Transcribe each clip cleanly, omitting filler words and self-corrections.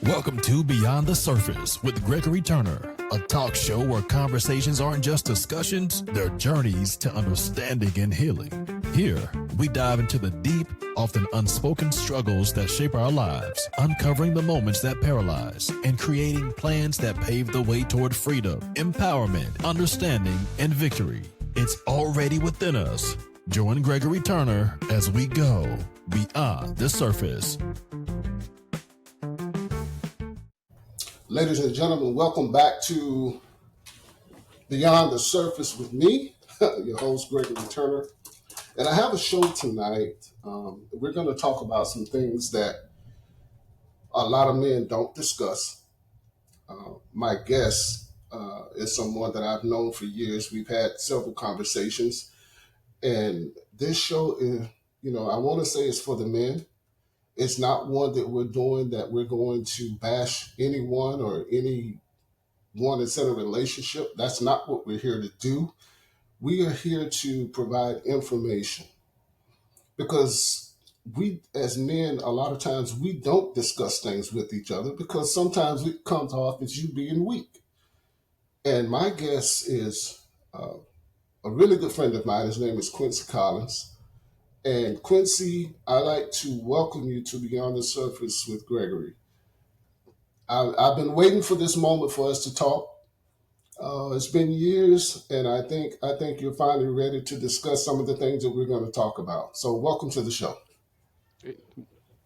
Welcome to Beyond the Surface with Gregory Turner, a talk show where conversations aren't just discussions, they're journeys to understanding and healing. Here, we dive into the deep, often unspoken struggles that shape our lives, uncovering the moments that paralyze, and creating plans that pave the way toward freedom, empowerment, understanding, and victory. It's already within us. Join Gregory Turner as we go beyond the surface. Ladies and gentlemen, welcome back to Beyond the Surface with me, your host, Gregory Turner. And I have a show tonight. We're going to talk about some things that a lot of men don't discuss. My guest is someone that I've known for years. We've had several conversations. And this show is, I want to say it's for the men. It's not one that we're doing that we're going to bash anyone or anyone that's in a relationship. That's not what we're here to do. We are here to provide information because we, as men, a lot of times we don't discuss things with each other because sometimes it comes off as you being weak. And my guest is a really good friend of mine. His name is Quincy Collins. And Quincy, I'd like to welcome you to Beyond the Surface with Gregory. I've been waiting for this moment for us to talk. It's been years, and I think you're finally ready to discuss some of the things that we're going to talk about. So welcome to the show.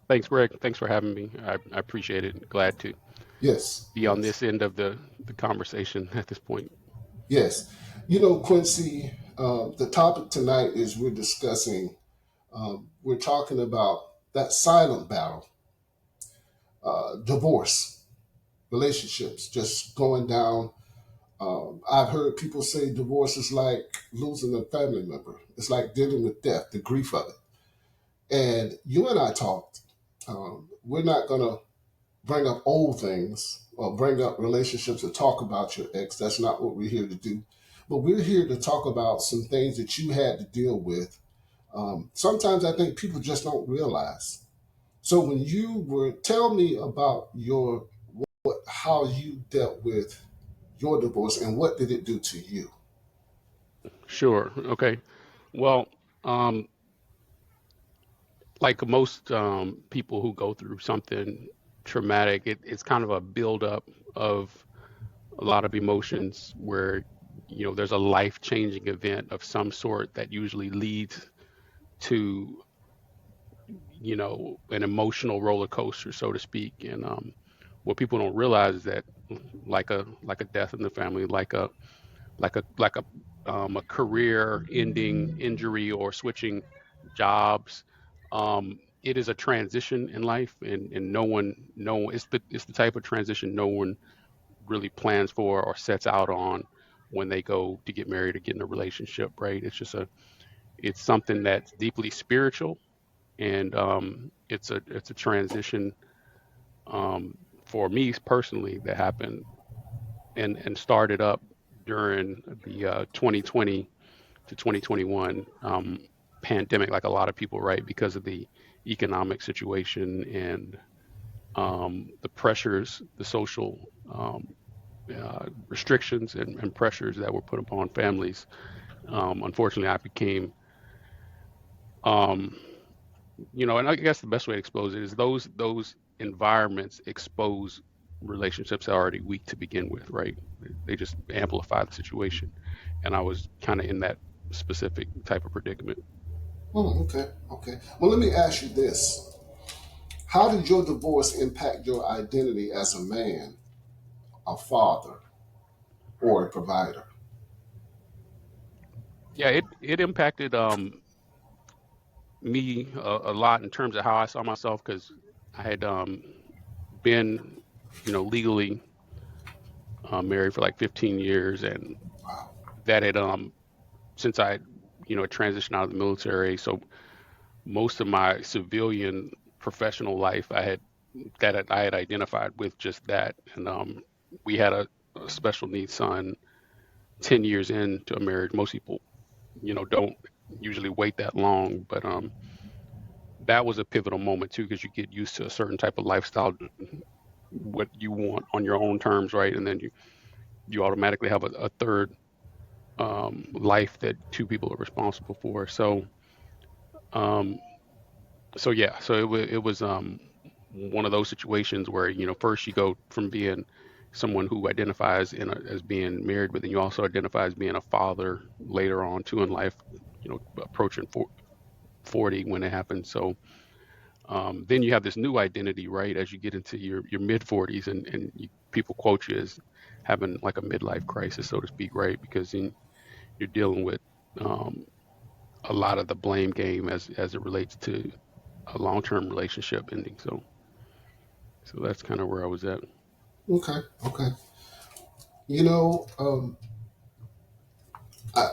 Thanks, Greg. Thanks for having me. I appreciate it. Glad to Yes. be on this end of the conversation at this point. Yes. Quincy, the topic tonight is we're talking about that silent battle, divorce, relationships, just going down. I've heard people say divorce is like losing a family member. It's like dealing with death, the grief of it. And you and I talked. We're not going to bring up old things or bring up relationships or talk about your ex. That's not what we're here to do. But we're here to talk about some things that you had to deal with. Sometimes I think people just don't realize. So when tell me about how you dealt with your divorce and what did it do to you? Sure. Okay. Well, like most people who go through something traumatic, it's kind of a buildup of a lot of emotions where, there's a life-changing event of some sort that usually leads to, an emotional roller coaster, so to speak. And what people don't realize is that, like a death in the family, like a career-ending injury or switching jobs, it is a transition in life, and no, it's the type of transition no one really plans for or sets out on when they go to get married or get in a relationship, right? It's something that's deeply spiritual, and it's a transition for me personally that happened and started up during the 2020 to 2021 pandemic, like a lot of people, right? Because of the economic situation and the pressures, the social restrictions and pressures that were put upon families. Unfortunately, I became, and I guess the best way to expose it is those environments expose relationships that are already weak to begin with, right? They just amplify the situation. And I was kind of in that specific type of predicament. Okay. Well, let me ask you this. How did your divorce impact your identity as a man, a father, or a provider? Yeah, it impacted me a lot in terms of how I saw myself, because I had been, legally married for like 15 years, and Wow. that had since I, transitioned out of the military. So most of my civilian professional life, I had identified with just that, and we had a special needs son 10 years into a marriage. Most people, don't usually wait that long, but that was a pivotal moment too, because you get used to a certain type of lifestyle, what you want on your own terms, right? And then you automatically have a third life that two people are responsible for. Um, so yeah, so it was one of those situations where first you go from being someone who identifies as being married, but then you also identify as being a father later on too in life, approaching 40 when it happens. So then you have this new identity, right, as you get into your mid 40s, and people quote you as having like a midlife crisis, so to speak, right, because then you're dealing with um, a lot of the blame game as it relates to a long-term relationship ending. So that's kind of where I was at. Okay, okay. You know, I,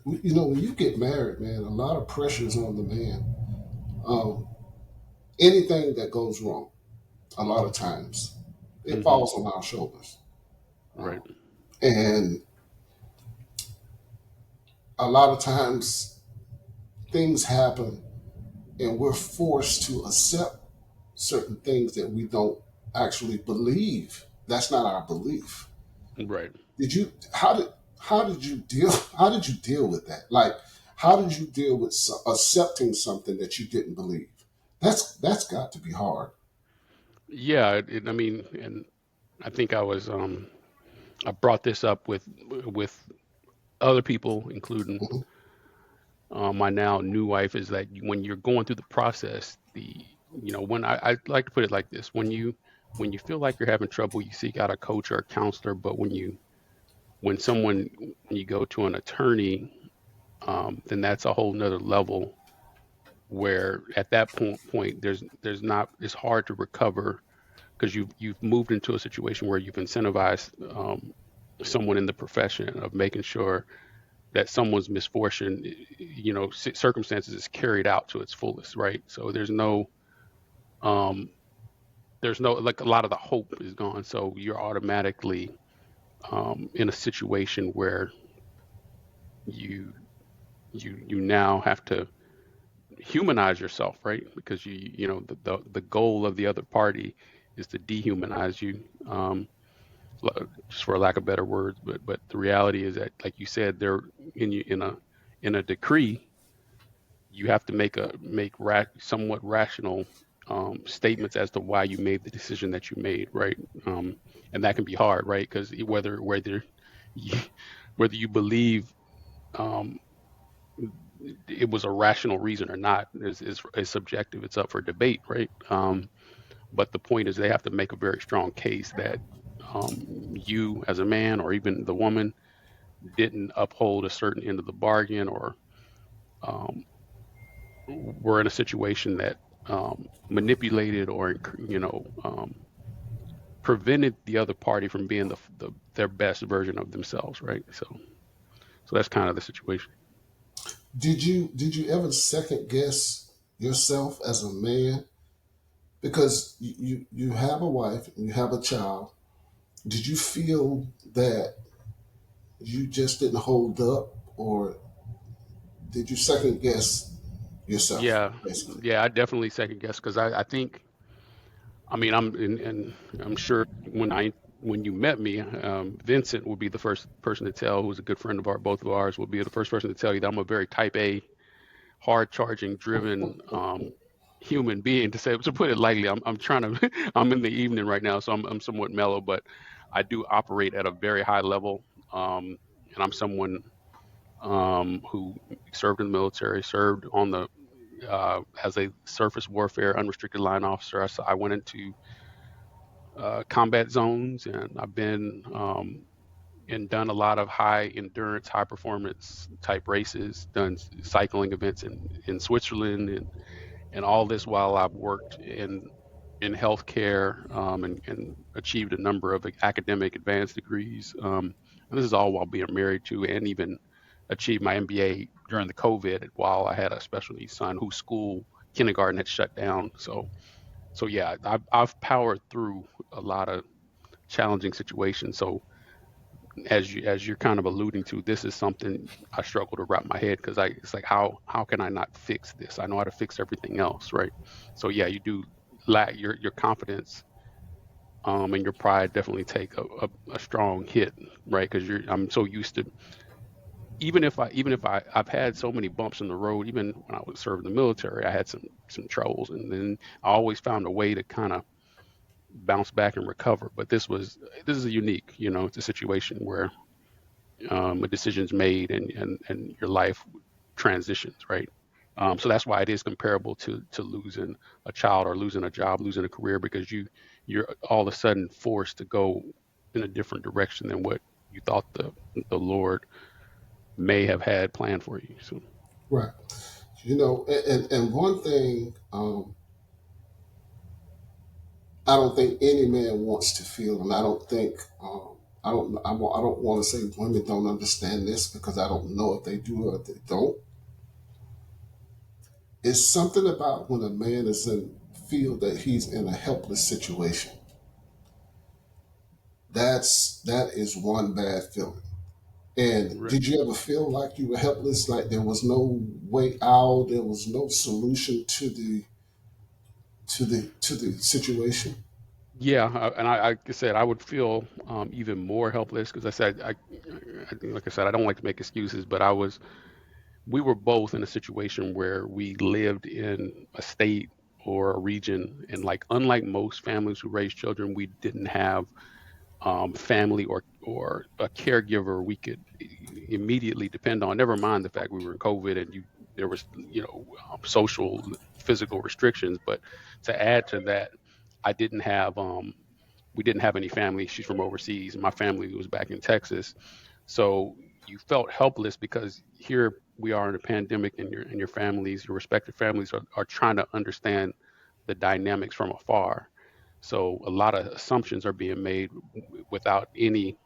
when you get married, man, a lot of pressure is on the man. Um, Anything that goes wrong, a lot of times, it Hmm. falls on our shoulders. Right. Um, and a lot of times, things happen, and we're forced to accept certain things that we don't actually believe. That's not our belief. Right. Did you? How did you deal with that? Like, how did you deal with accepting something that you didn't believe? That's got to be hard. Yeah. I mean, and I think I brought this up with other people, including Mhm. my now new wife, is that when you're going through the process, when I like to put it like this: when you feel like you're having trouble, you seek out a coach or a counselor. But when you go to an attorney, then that's a whole nother level where at that point there's not it's hard to recover because you've moved into a situation where you've incentivized someone in the profession of making sure that someone's misfortune, circumstances is carried out to its fullest, right? So um, there's no, like, a lot of the hope is gone. So you're automatically in a situation where you you now have to humanize yourself, right? Because the goal of the other party is to dehumanize you, just for lack of better words. But the reality is that, like you said, they're in a decree. You have to somewhat rational statements as to why you made the decision that you made, right? And that can be hard, right? Because whether you, whether you believe um, it was a rational reason or not is subjective. It's up for debate, right? But the point is, they have to make a very strong case that you, as a man, or even the woman, didn't uphold a certain end of the bargain, or um, were in a situation that manipulated or prevented the other party from being their best version of themselves, right? So that's kind of the situation. Did you ever second guess yourself as a man? Because you have a wife and you have a child. Did you feel that you just didn't hold up, or did you second guess yourself, Yeah, basically? yeah, I definitely second guess because I think, I mean, and I'm sure when you met me, Vincent will be the first person to tell, who's a good friend of both of ours, will be the first person to tell you that I'm a very type A, hard charging, driven human being. To put it lightly, I'm trying to I'm in the evening right now, so I'm somewhat mellow, but I do operate at a very high level, and I'm someone who served in the military, served on the as a surface warfare unrestricted line officer. I went into combat zones, and I've been and done a lot of high endurance, high performance type races, done cycling events in Switzerland, and all this while I've worked in healthcare, and achieved a number of academic advanced degrees. And this is all while being married to, and even achieved my MBA during the COVID while I had a special needs son whose kindergarten had shut down. So yeah, I've powered through a lot of challenging situations. So as you're kind of alluding to, this is something I struggle to wrap my head, because it's like, how can I not fix this? I know how to fix everything else, right? So yeah, you do lack your confidence and your pride definitely take a strong hit, right? Because I'm so used to, I've had so many bumps in the road. Even when I was serving the military, I had some troubles, and then I always found a way to kind of bounce back and recover. But this is a unique, it's a situation where a decision's made, and your life transitions, right? So that's why it is comparable to losing a child or losing a job, losing a career, because you're all of a sudden forced to go in a different direction than what you thought the Lord may have had planned for you. So Right. And one thing, I don't think any man wants to feel, and I don't think, I don't want to say women don't understand this because I don't know if they do or if they don't. It's something about when a man is in feel that he's in a helpless situation. That is one bad feeling. And right. did you ever feel like you were helpless, like there was no way out, there was no solution to the situation? Yeah, and like I said, I would feel even more helpless because like I said, I don't like to make excuses, but we were both in a situation where we lived in a state or a region, and like unlike most families who raise children, we didn't have family or a caregiver we could immediately depend on. Never mind the fact we were in COVID and there was social physical restrictions, but to add to that, I didn't have we didn't have any family. She's from overseas. My family was back in Texas, so you felt helpless because here we are in a pandemic, and your families, your respective families, are trying to understand the dynamics from afar. So a lot of assumptions are being made without any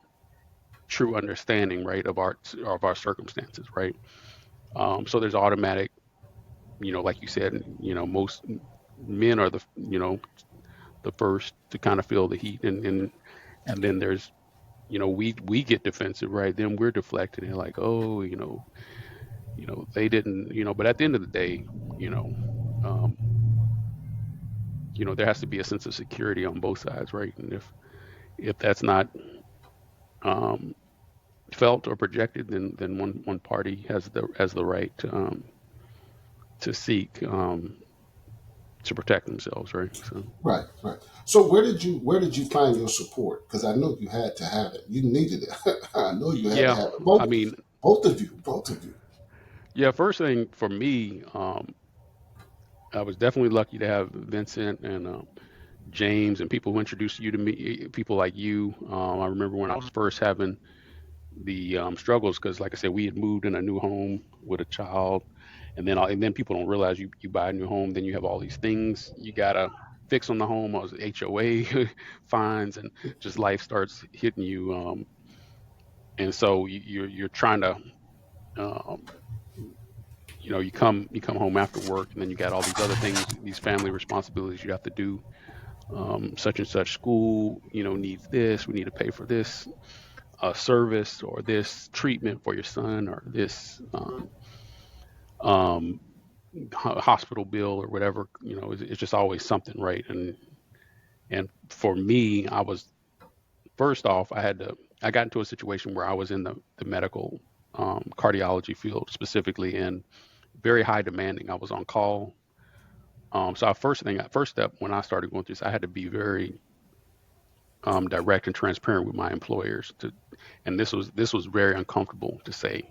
true understanding, right, of our circumstances, right? So there's automatic, like you said, most men are the first to kind of feel the heat, and then there's, we get defensive, right? Then we're deflected and like, oh, they didn't, but at the end of the day, you know, um, there has to be a sense of security on both sides, right? And if that's not um, felt or projected, then one party has the right to seek to protect themselves, right? So Right, right. So where did you find your support? Because I know you had to have it. You needed it. I know you had to yeah, have it. I Both mean, both of you. yeah. First thing for me, I was definitely lucky to have Vincent and James and people who introduced you to me, people like you. I remember when I was first having the struggles because, like I said, we had moved in a new home with a child, and then people don't realize you buy a new home, then you have all these things you gotta fix on the home. I was HOA fines, and just life starts hitting you, and so you're trying to, um, you come home after work, and then you got all these other things, these family responsibilities you have to do. Such and such school, needs this. We need to pay for this service or this treatment for your son or this um, hospital bill or whatever. It's just always something, right? And for me, I was first off, I got into a situation where I was in the medical cardiology field specifically, and very high demanding. I was on call. So first step when I started going through this, I had to be very direct and transparent with my employers. And this was very uncomfortable to say.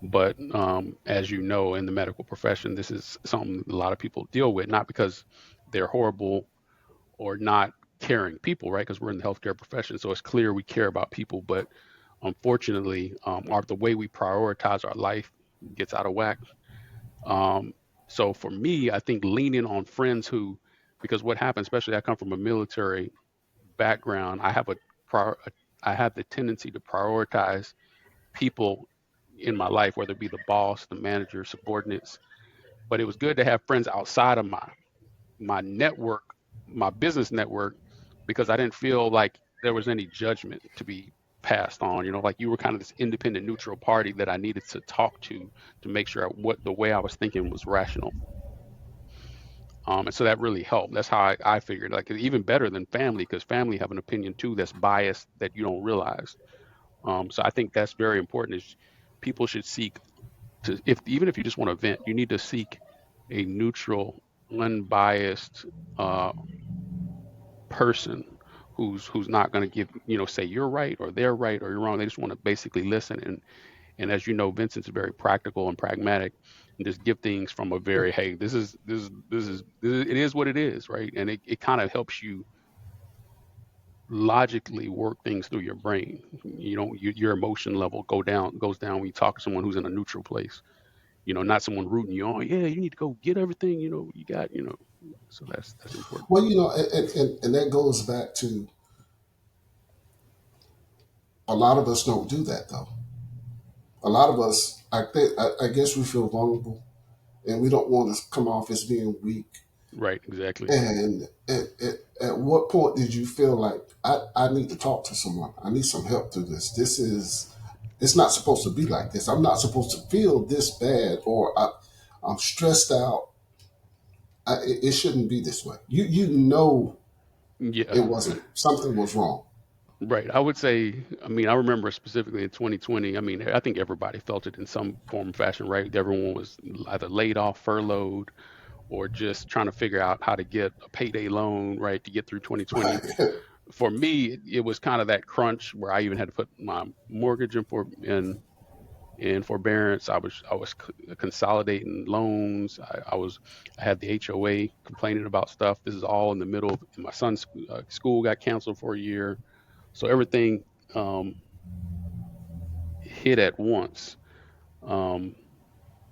But as you know, in the medical profession, this is something a lot of people deal with, not because they're horrible or not caring people, right? Because we're in the healthcare profession, so it's clear we care about people. But unfortunately, the way we prioritize our life gets out of whack. Um, so for me, I think leaning on friends because what happens, especially I come from a military background, prior, I have the tendency to prioritize people in my life, whether it be the boss, the manager, subordinates. But it was good to have friends outside of my network, my business network, because I didn't feel like there was any judgment to be passed on. Like you were kind of this independent, neutral party that I needed to talk to make sure what the way I was thinking was rational. And so that really helped. That's how I figured, like, even better than family, because family have an opinion too that's biased that you don't realize. So I think that's very important. Is people should seek to, if even if you just want to vent, you need to seek a neutral, unbiased uh, person who's not going to give, say you're right or they're right or you're wrong. They just want to basically listen. And as you know, Vincent's very practical and pragmatic, and just give things from a very, hey, it is what it is, right? And it kind of helps you logically work things through your brain. Your emotion level goes down when you talk to someone who's in a neutral place. Not someone rooting you on. Yeah, you need to go get everything you got. So that's important. Well, and that goes back to a lot of us don't do that though. A lot of us, I guess we feel vulnerable and we don't want to come off as being weak. Right, exactly. And at what point did you feel like I need to talk to someone? I need some help through this. It's not supposed to be like this. I'm not supposed to feel this bad, or I'm stressed out. It shouldn't be this way. You know Yeah. it wasn't. Something was wrong. Right. I would say, I mean, I remember specifically in 2020, I mean, I think everybody felt it in some form or fashion, right? Everyone was either laid off, furloughed, or just trying to figure out how to get a payday loan, right, to get through 2020. Right. For me, it was kind of that crunch where I even had to put my mortgage in forbearance. I was consolidating loans. I had the HOA complaining about stuff. This is all in the middle of, my son's school got canceled for a year. So everything um, hit at once. Um,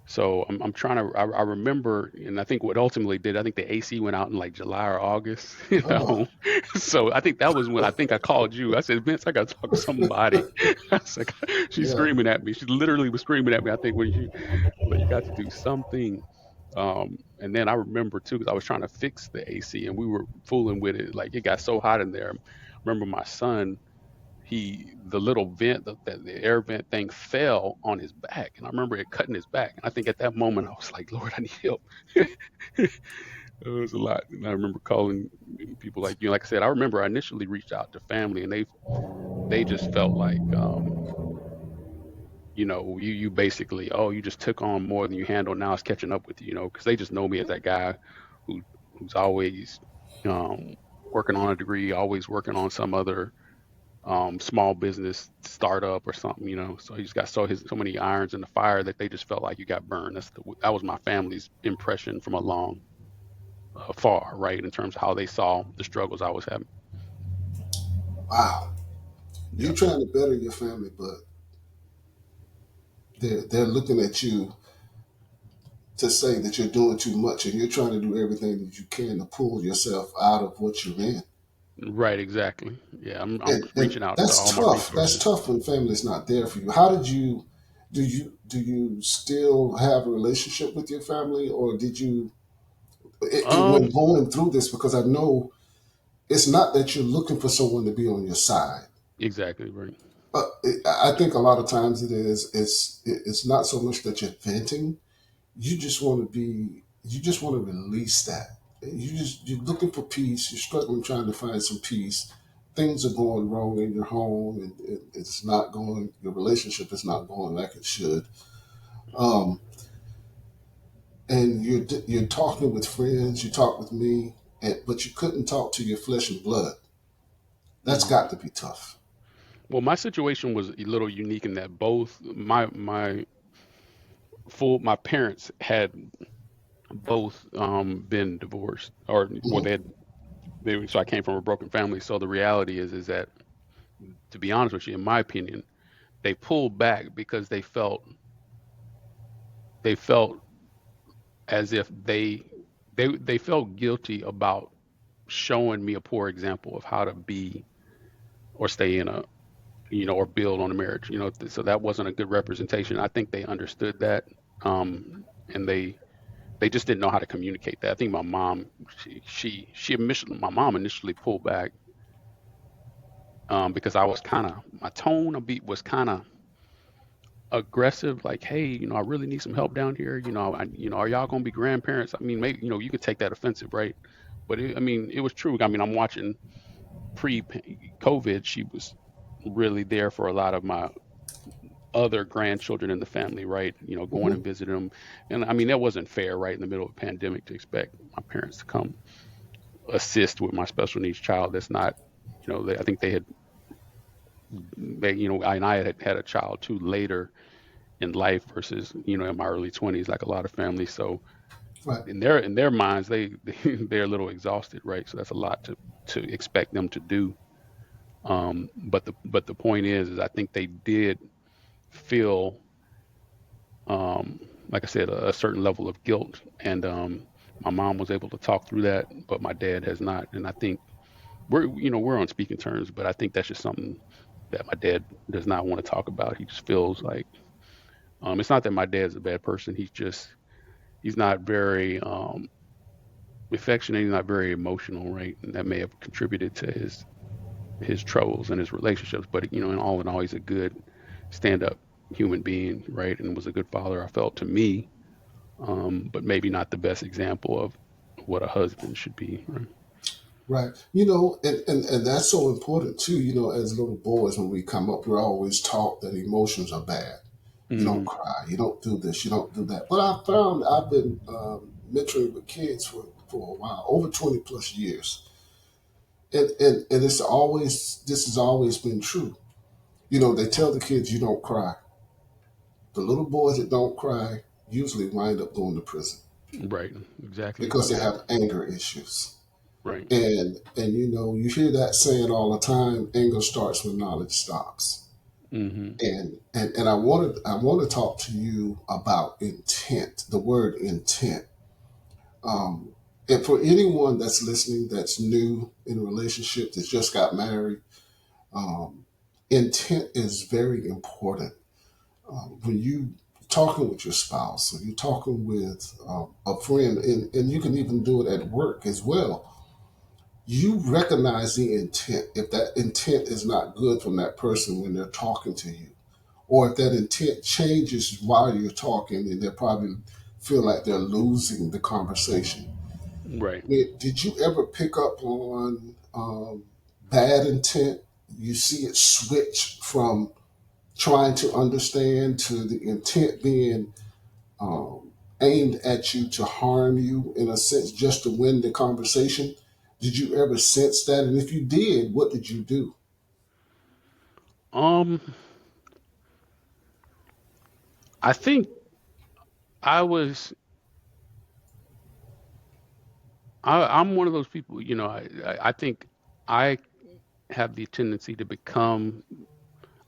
so I'm trying to, I remember, and I think what ultimately did, I think the AC went out in like July or August, Oh, So I think that was when I think I called you. I said, Vince, I got to talk to somebody. I was like, she's yeah. screaming at me. She literally was screaming at me. I think when you got to do something. And then I remember too, because I was trying to fix the AC and we were fooling with it. Like it got so hot in there. I remember my son, the little vent, the air vent thing fell on his back, and I remember it cutting his back. And I think at that moment I was like, Lord, I need help. It was a lot. And I remember calling people like you. Like I said, I remember I initially reached out to family, and they just felt like you basically, oh, you just took on more than you handled. Now it's catching up with you, because they just know me as that guy who who's always um, working on a degree, always working on some other small business startup or something. So he's got so many irons in the fire that they just felt like you got burned. That was my family's impression from a long far, right, in terms of how they saw the struggles I was having. Wow. Yeah. You're trying to better your family, but they're looking at you to say that you're doing too much, and you're trying to do everything that you can to pull yourself out of what you're in. Right, exactly. Yeah, I'm And reaching out to that's all my tough. That's resources. tough when family's not there for you. How did you do you still have a relationship with your family, or did you when Um, going through this? Because I know it's not that you're looking for someone to be on your side. exactly right. I think a lot of times it is. It's not so much that you're venting. You just want to be. You just want to release that. You're looking for peace. You're struggling trying to find some peace. Things are going wrong in your home, and it's not going. Your relationship is not going like it should. Um, and you're talking with friends. You talk with me, but you couldn't talk to your flesh and blood. That's Mhm. got to be tough. Well, my situation was a little unique in that both my parents had both been divorced, or well, Mhm. so I came from a broken family. So the reality is that, to be honest with you, in my opinion, they pulled back because they felt as if they felt guilty about showing me a poor example of how to be or stay in a or build on a marriage. So that wasn't a good representation. I think they understood that, and they just didn't know how to communicate that. I think my mom, my mom initially pulled back because I was kind of, my tone of beat was kind of aggressive, like, hey, I really need some help down here. Are y'all gonna be grandparents? I mean, maybe you could take that offensive, right? But I mean, it was true. I mean, I'm watching pre-COVID. She was really there for a lot of my other grandchildren in the family, right? Going Hmm. and visiting them, and I mean, that wasn't fair, right? In the middle of a pandemic, to expect my parents to come assist with my special needs child. That's not, I think I had a child too later in life versus in my early 20s, like a lot of families. So Right. in their minds, they're a little exhausted, right? So that's a lot to expect them to do. But the point is I think they did feel, like I said, a certain level of guilt, and my mom was able to talk through that, but my dad has not. And I think we're on speaking terms, but I think that's just something that my dad does not want to talk about. He just feels like, it's not that my dad's a bad person. He's not very affectionate. He's not very emotional, right? And that may have contributed to his troubles and his relationships. But in all, he's a good stand-up human being, right? And was a good father, I felt, to me. But maybe not the best example of what a husband should be, right? Right. And that's so important too. As little boys, when we come up, we're always taught that emotions are bad. You don't Hmm. cry. You don't do this. You don't do that. But I found I've been mentoring with kids for a while, over 20 plus years. And this has always been true. They tell the kids you don't cry. The little boys that don't cry usually wind up going to prison Right. Exactly. because they Yeah. have anger issues. Right. And you hear that saying all the time, anger starts when knowledge stops. Hmm. And I want to talk to you about intent, the word intent. Um, and for anyone that's listening that's new in a relationship that's just got married, um, intent is very important. When you talking with your spouse or you're talking with a friend, and you can even do it at work as well, you recognize the intent. If that intent is not good from that person when they're talking to you, or if that intent changes while you're talking, and they probably feel like they're losing the conversation. Right. Did you ever pick up on bad intent? You see it switch from trying to understand to the intent being um, aimed at you to harm you, in a sense, just to win the conversation. Did you ever sense that? And if you did, what did you do? Um, I think I was I'm one of those people, I think I have the tendency to become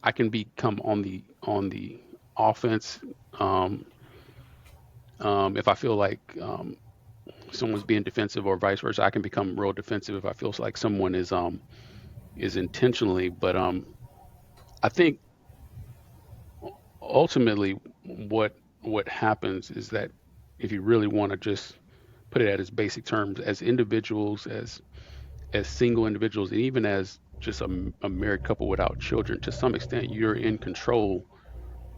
I can become on the offense, um, if I feel like, someone's being defensive, or vice versa. I can become real defensive if I feel like someone is intentionally. But I think ultimately what happens is that if you really want to just put it at its basic terms, as individuals, as single individuals, and even as just a married couple without children, to some extent, you're in control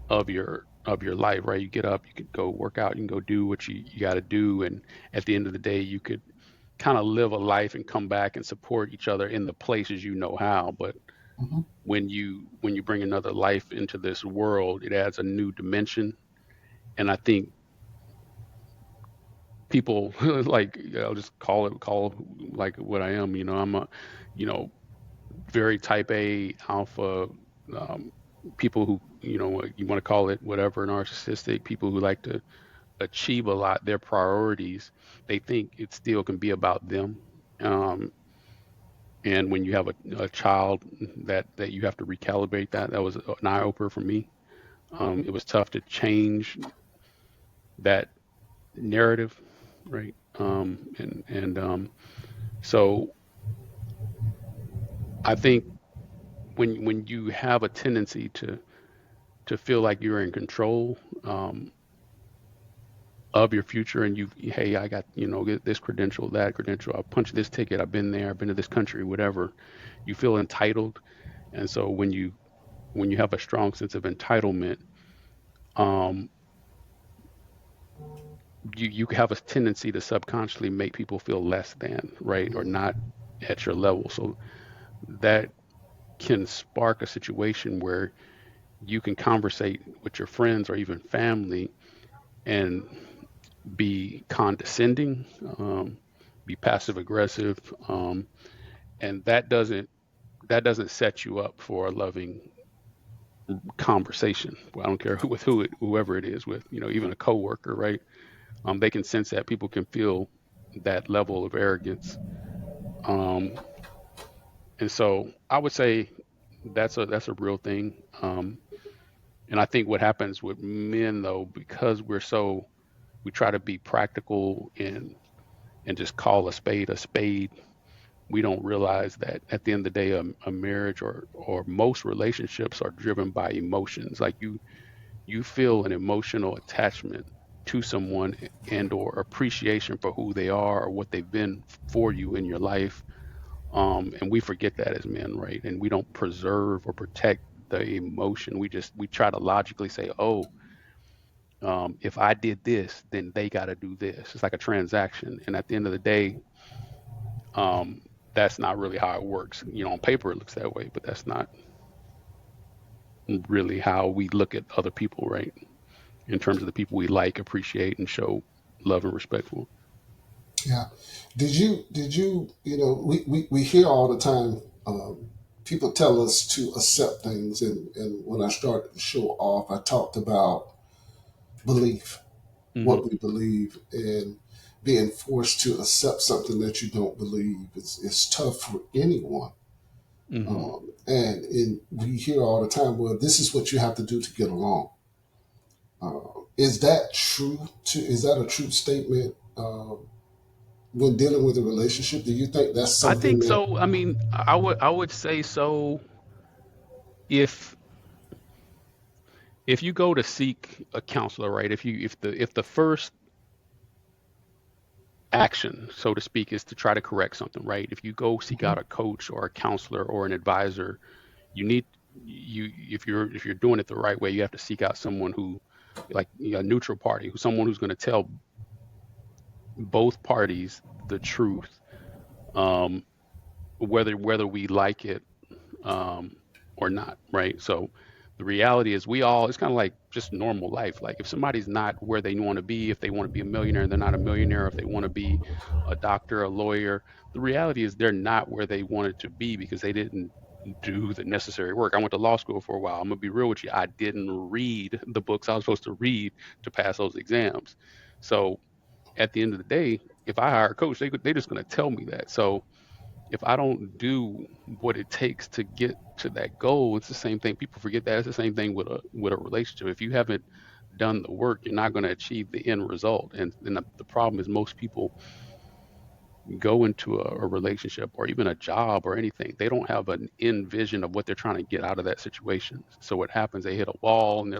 of your life, right? You get up, you could go work out, you can go do what you got to do, and at the end of the day, you could kind of live a life and come back and support each other in the places you know how. But Hmm. when you bring another life into this world, it adds a new dimension. And I think people like, I'll just call like what I am. I'm a, you know, very type A alpha, um, people who, you want to call it whatever, narcissistic people who like to achieve a lot, their priorities, they think it still can be about them. Um, and when you have a child, that you have to recalibrate that was an eye opener for me. It was tough to change that narrative, right? And so I think when you have a tendency to feel like you're in control, of your future, and hey, I got, get this credential, that credential, I punched this ticket, I've been there, I've been to this country, whatever, you feel entitled. And so when you have a strong sense of entitlement, um, you have a tendency to subconsciously make people feel less than, right, or not at your level. So that can spark a situation where you can conversate with your friends or even family and be condescending, be passive aggressive, and that doesn't set you up for a loving conversation. Well, I don't care whoever it is with, even a coworker, right? They can sense that. People can feel that level of arrogance, um, and so I would say that's a real thing. And I think what happens with men, though, because we try to be practical and just call a spade a spade. We don't realize that at the end of the day, a marriage or most relationships are driven by emotions. Like you feel an emotional attachment to someone and or appreciation for who they are or what they've been for you in your life. And we forget that as men, right? And we don't preserve or protect the emotion. We try to logically say, oh, if I did this, then they got to do this. It's like a transaction. And at the end of the day, um, that's not really how it works. On paper it looks that way, but that's not really how we look at other people, right? In terms of the people we like, appreciate, and show love and respect for. Yeah. We hear all the time, people tell us to accept things. And when I started the show off, I talked about belief, Hmm. what we believe, and being forced to accept something that you don't believe. It's tough for anyone. Hmm. And we hear all the time, well, this is what you have to do to get along. Is that true? Is that a true statement? When dealing with a relationship, do you think that's I something think that? so. I mean, I would say so if you go to seek a counselor, right? If the first action, so to speak, is to try to correct something, right? If you go seek Mhm. out a coach or a counselor or an advisor, you need you if you're doing it the right way, you have to seek out someone who, like, a neutral party, someone who's going to tell both parties the truth, um, whether we like it, um, or not, right? So the reality is it's kind of like just normal life. Like if somebody's not where they want to be, if they want to be a millionaire, they're not a millionaire. If they want to be a doctor, a lawyer, the reality is they're not where they wanted to be because they didn't do the necessary work. I went to law school for a while. I'm gonna be real with you. I didn't read the books I was supposed to read to pass those exams. So at the end of the day, if I hire a coach, they're just gonna tell me that. So if I don't do what it takes to get to that goal, it's the same thing. People forget that. It's the same thing with a relationship. If you haven't done the work, you're not going to achieve the end result. And the problem is most people go into a relationship or even a job or anything. They don't have an end vision of what they're trying to get out of that situation. So what happens? They hit a wall and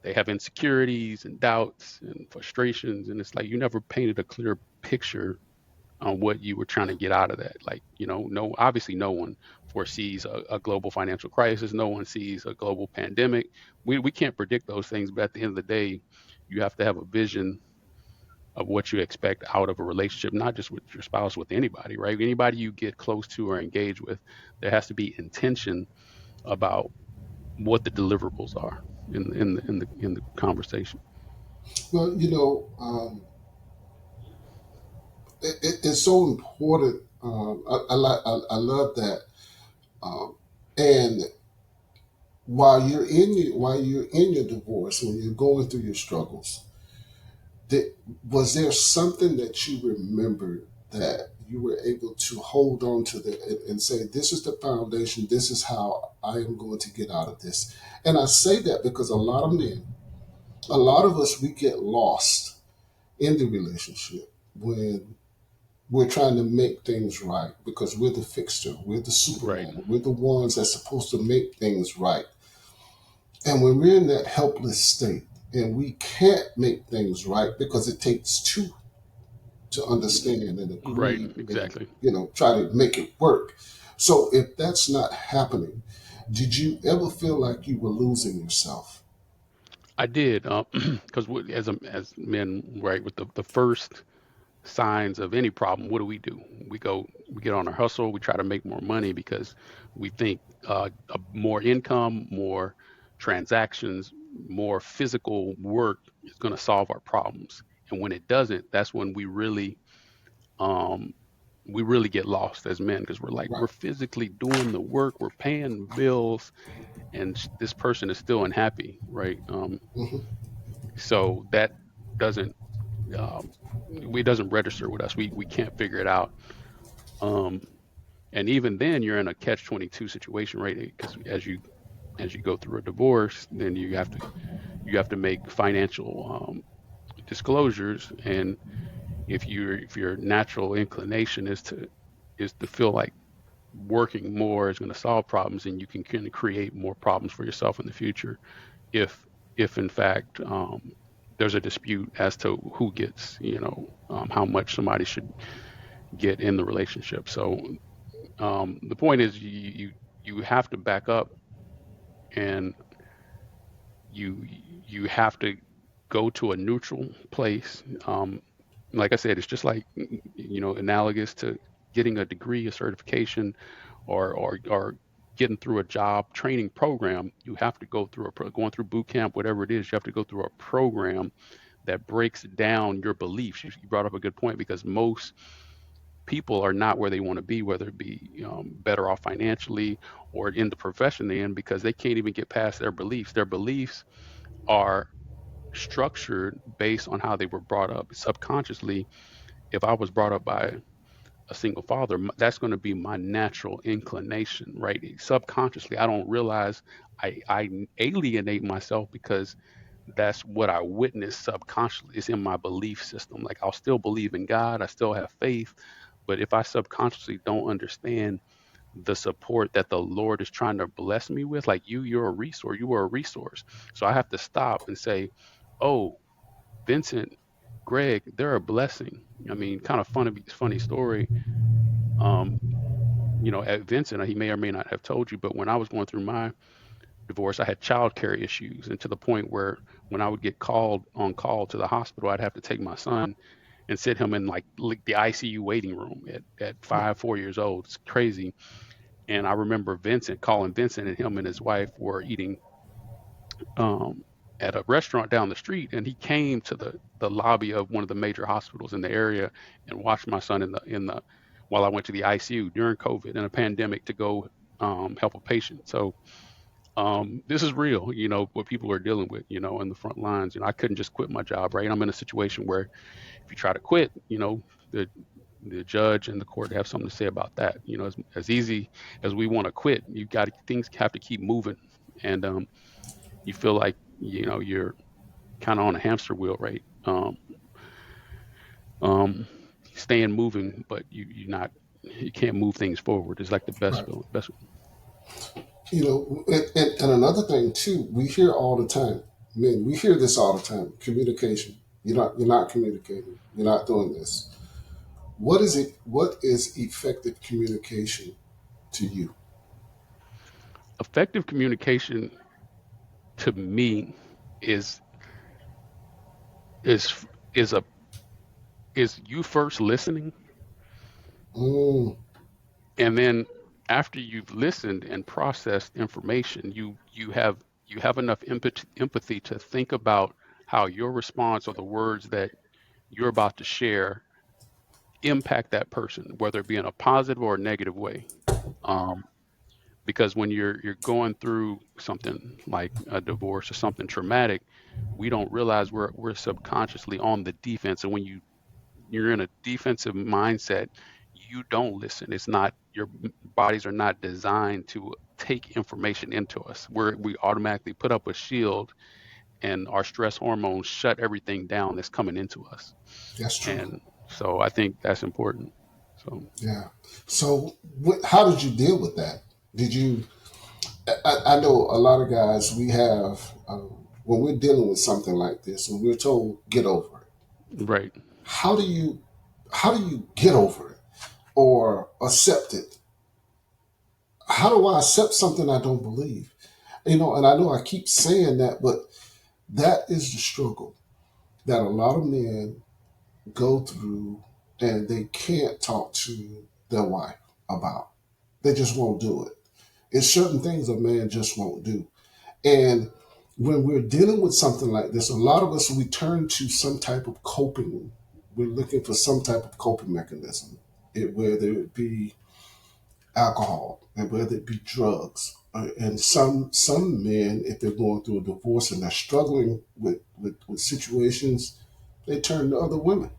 they have insecurities and doubts and frustrations. And it's like you never painted a clear picture on what you were trying to get out of that. Like, no, obviously no one foresees a global financial crisis. No one sees a global pandemic. We can't predict those things, but at the end of the day, you have to have a vision of what you expect out of a relationship, not just with your spouse, with anybody, right? Anybody you get close to or engage with, there has to be intention about what the deliverables are in the conversation. Well, it's so important. I love that. And while you're in your divorce, when you're going through your struggles, did, was there something that you remembered that you were able to hold on to and say, this is the foundation, this is how I am going to get out of this? And I say that because a lot of men, a lot of us, we get lost in the relationship when we're trying to make things right because we're the fixer, we're the Right. Superman, we're the ones that's supposed to make things right. And when we're in that helpless state and we can't make things right because it takes two to understand and Right. agree and Exactly. try to make it work. So if that's not happening, did you ever feel like you were losing yourself? I did, because as men, right, with the first signs of any problem, what do? We get on a hustle. We try to make more money because we think more income, more transactions, more physical work is going to solve our problems. And when it doesn't, that's when um, we really get lost as men because we're like Right. we're physically doing the work, we're paying bills, and this person is still unhappy, right? Hmm. So that doesn't um, it doesn't register with us. We can't figure it out. Um, and even then, you're in a catch-22 situation, right? Because as you go through a divorce, then you have to make financial disclosures, and if your natural inclination is to feel like working more is going to solve problems, and you can kind of create more problems for yourself in the future if in fact there's a dispute as to who gets how much somebody should get in the relationship. So the point is you have to back up, and you have to go to a neutral place. Like I said, it's just like analogous to getting a degree, a certification, or getting through a job training program. You have to go through going through boot camp, whatever it is. You have to go through a program that breaks down your beliefs. You brought up a good point because most people are not where they want to be, whether it be better off financially or in the profession they're in, because they can't even get past their beliefs. Their beliefs are structured based on how they were brought up subconsciously. If I was brought up by a single father, that's going to be my natural inclination, right? Subconsciously, I don't realize I alienate myself because that's what I witnessed subconsciously. It's in my belief system. Like I'll still believe in God, I still have faith, but if I subconsciously don't understand the support that the Lord is trying to bless me with, like you're a resource, you are a resource. So I have to stop and say, oh, Vincent, Greg, they're a blessing. I mean, kind of funny story. Um, at Vincent, he may or may not have told you, but when I was going through my divorce, I had childcare issues, and to the point where when I would get called on call to the hospital, I'd have to take my son and sit him in like the ICU waiting room at 4 years old. It's crazy. And I remember calling Vincent, and him and his wife were eating um, at a restaurant down the street, and he came to the lobby of one of the major hospitals in the area and watched my son in the while I went to the ICU during COVID and a pandemic to go help a patient. So this is real, what people are dealing with, in the front lines. I couldn't just quit my job, right? I'm in a situation where if you try to quit, the judge and the court have something to say about that. As easy as we want to quit, things have to keep moving, and you feel like you're kind of on a hamster wheel, right? Um, staying moving, but you can't move things forward. It's like the best Right. feeling. Best. And another thing too, we hear all the time, men, we hear this all the time, communication. You're not communicating. You're not doing this. What is it? What is effective communication to you? Effective communication to me is is is a is you first listening, Mm, and then after you've listened and processed information, you have enough empathy to think about how your response or the words that you're about to share impact that person, whether it be in a positive or a negative way. Um, because when you're going through something like a divorce or something traumatic, we don't realize we're subconsciously on the defense, and when you're in a defensive mindset, you don't listen. It's not your bodies are not designed to take information into us. We automatically put up a shield, and our stress hormones shut everything down that's coming into us. that's true. And so I think that's important. So Yeah. So, how did you deal with that? Did you? I know a lot of guys. We have when we're dealing with something like this, and we're told get over it. right. How do you? How do you get over it or accept it? How do I accept something I don't believe? And I know I keep saying that, but That is the struggle that a lot of men go through, and they can't talk to their wife about. They just won't do it. It's certain things a man just won't do. And when we're dealing with something like this, a lot of us, we turn to some type of coping. We're looking for some type of coping mechanism, whether it be alcohol and whether it be drugs. And some men, if they're going through a divorce and they're struggling with situations, they turn to other women.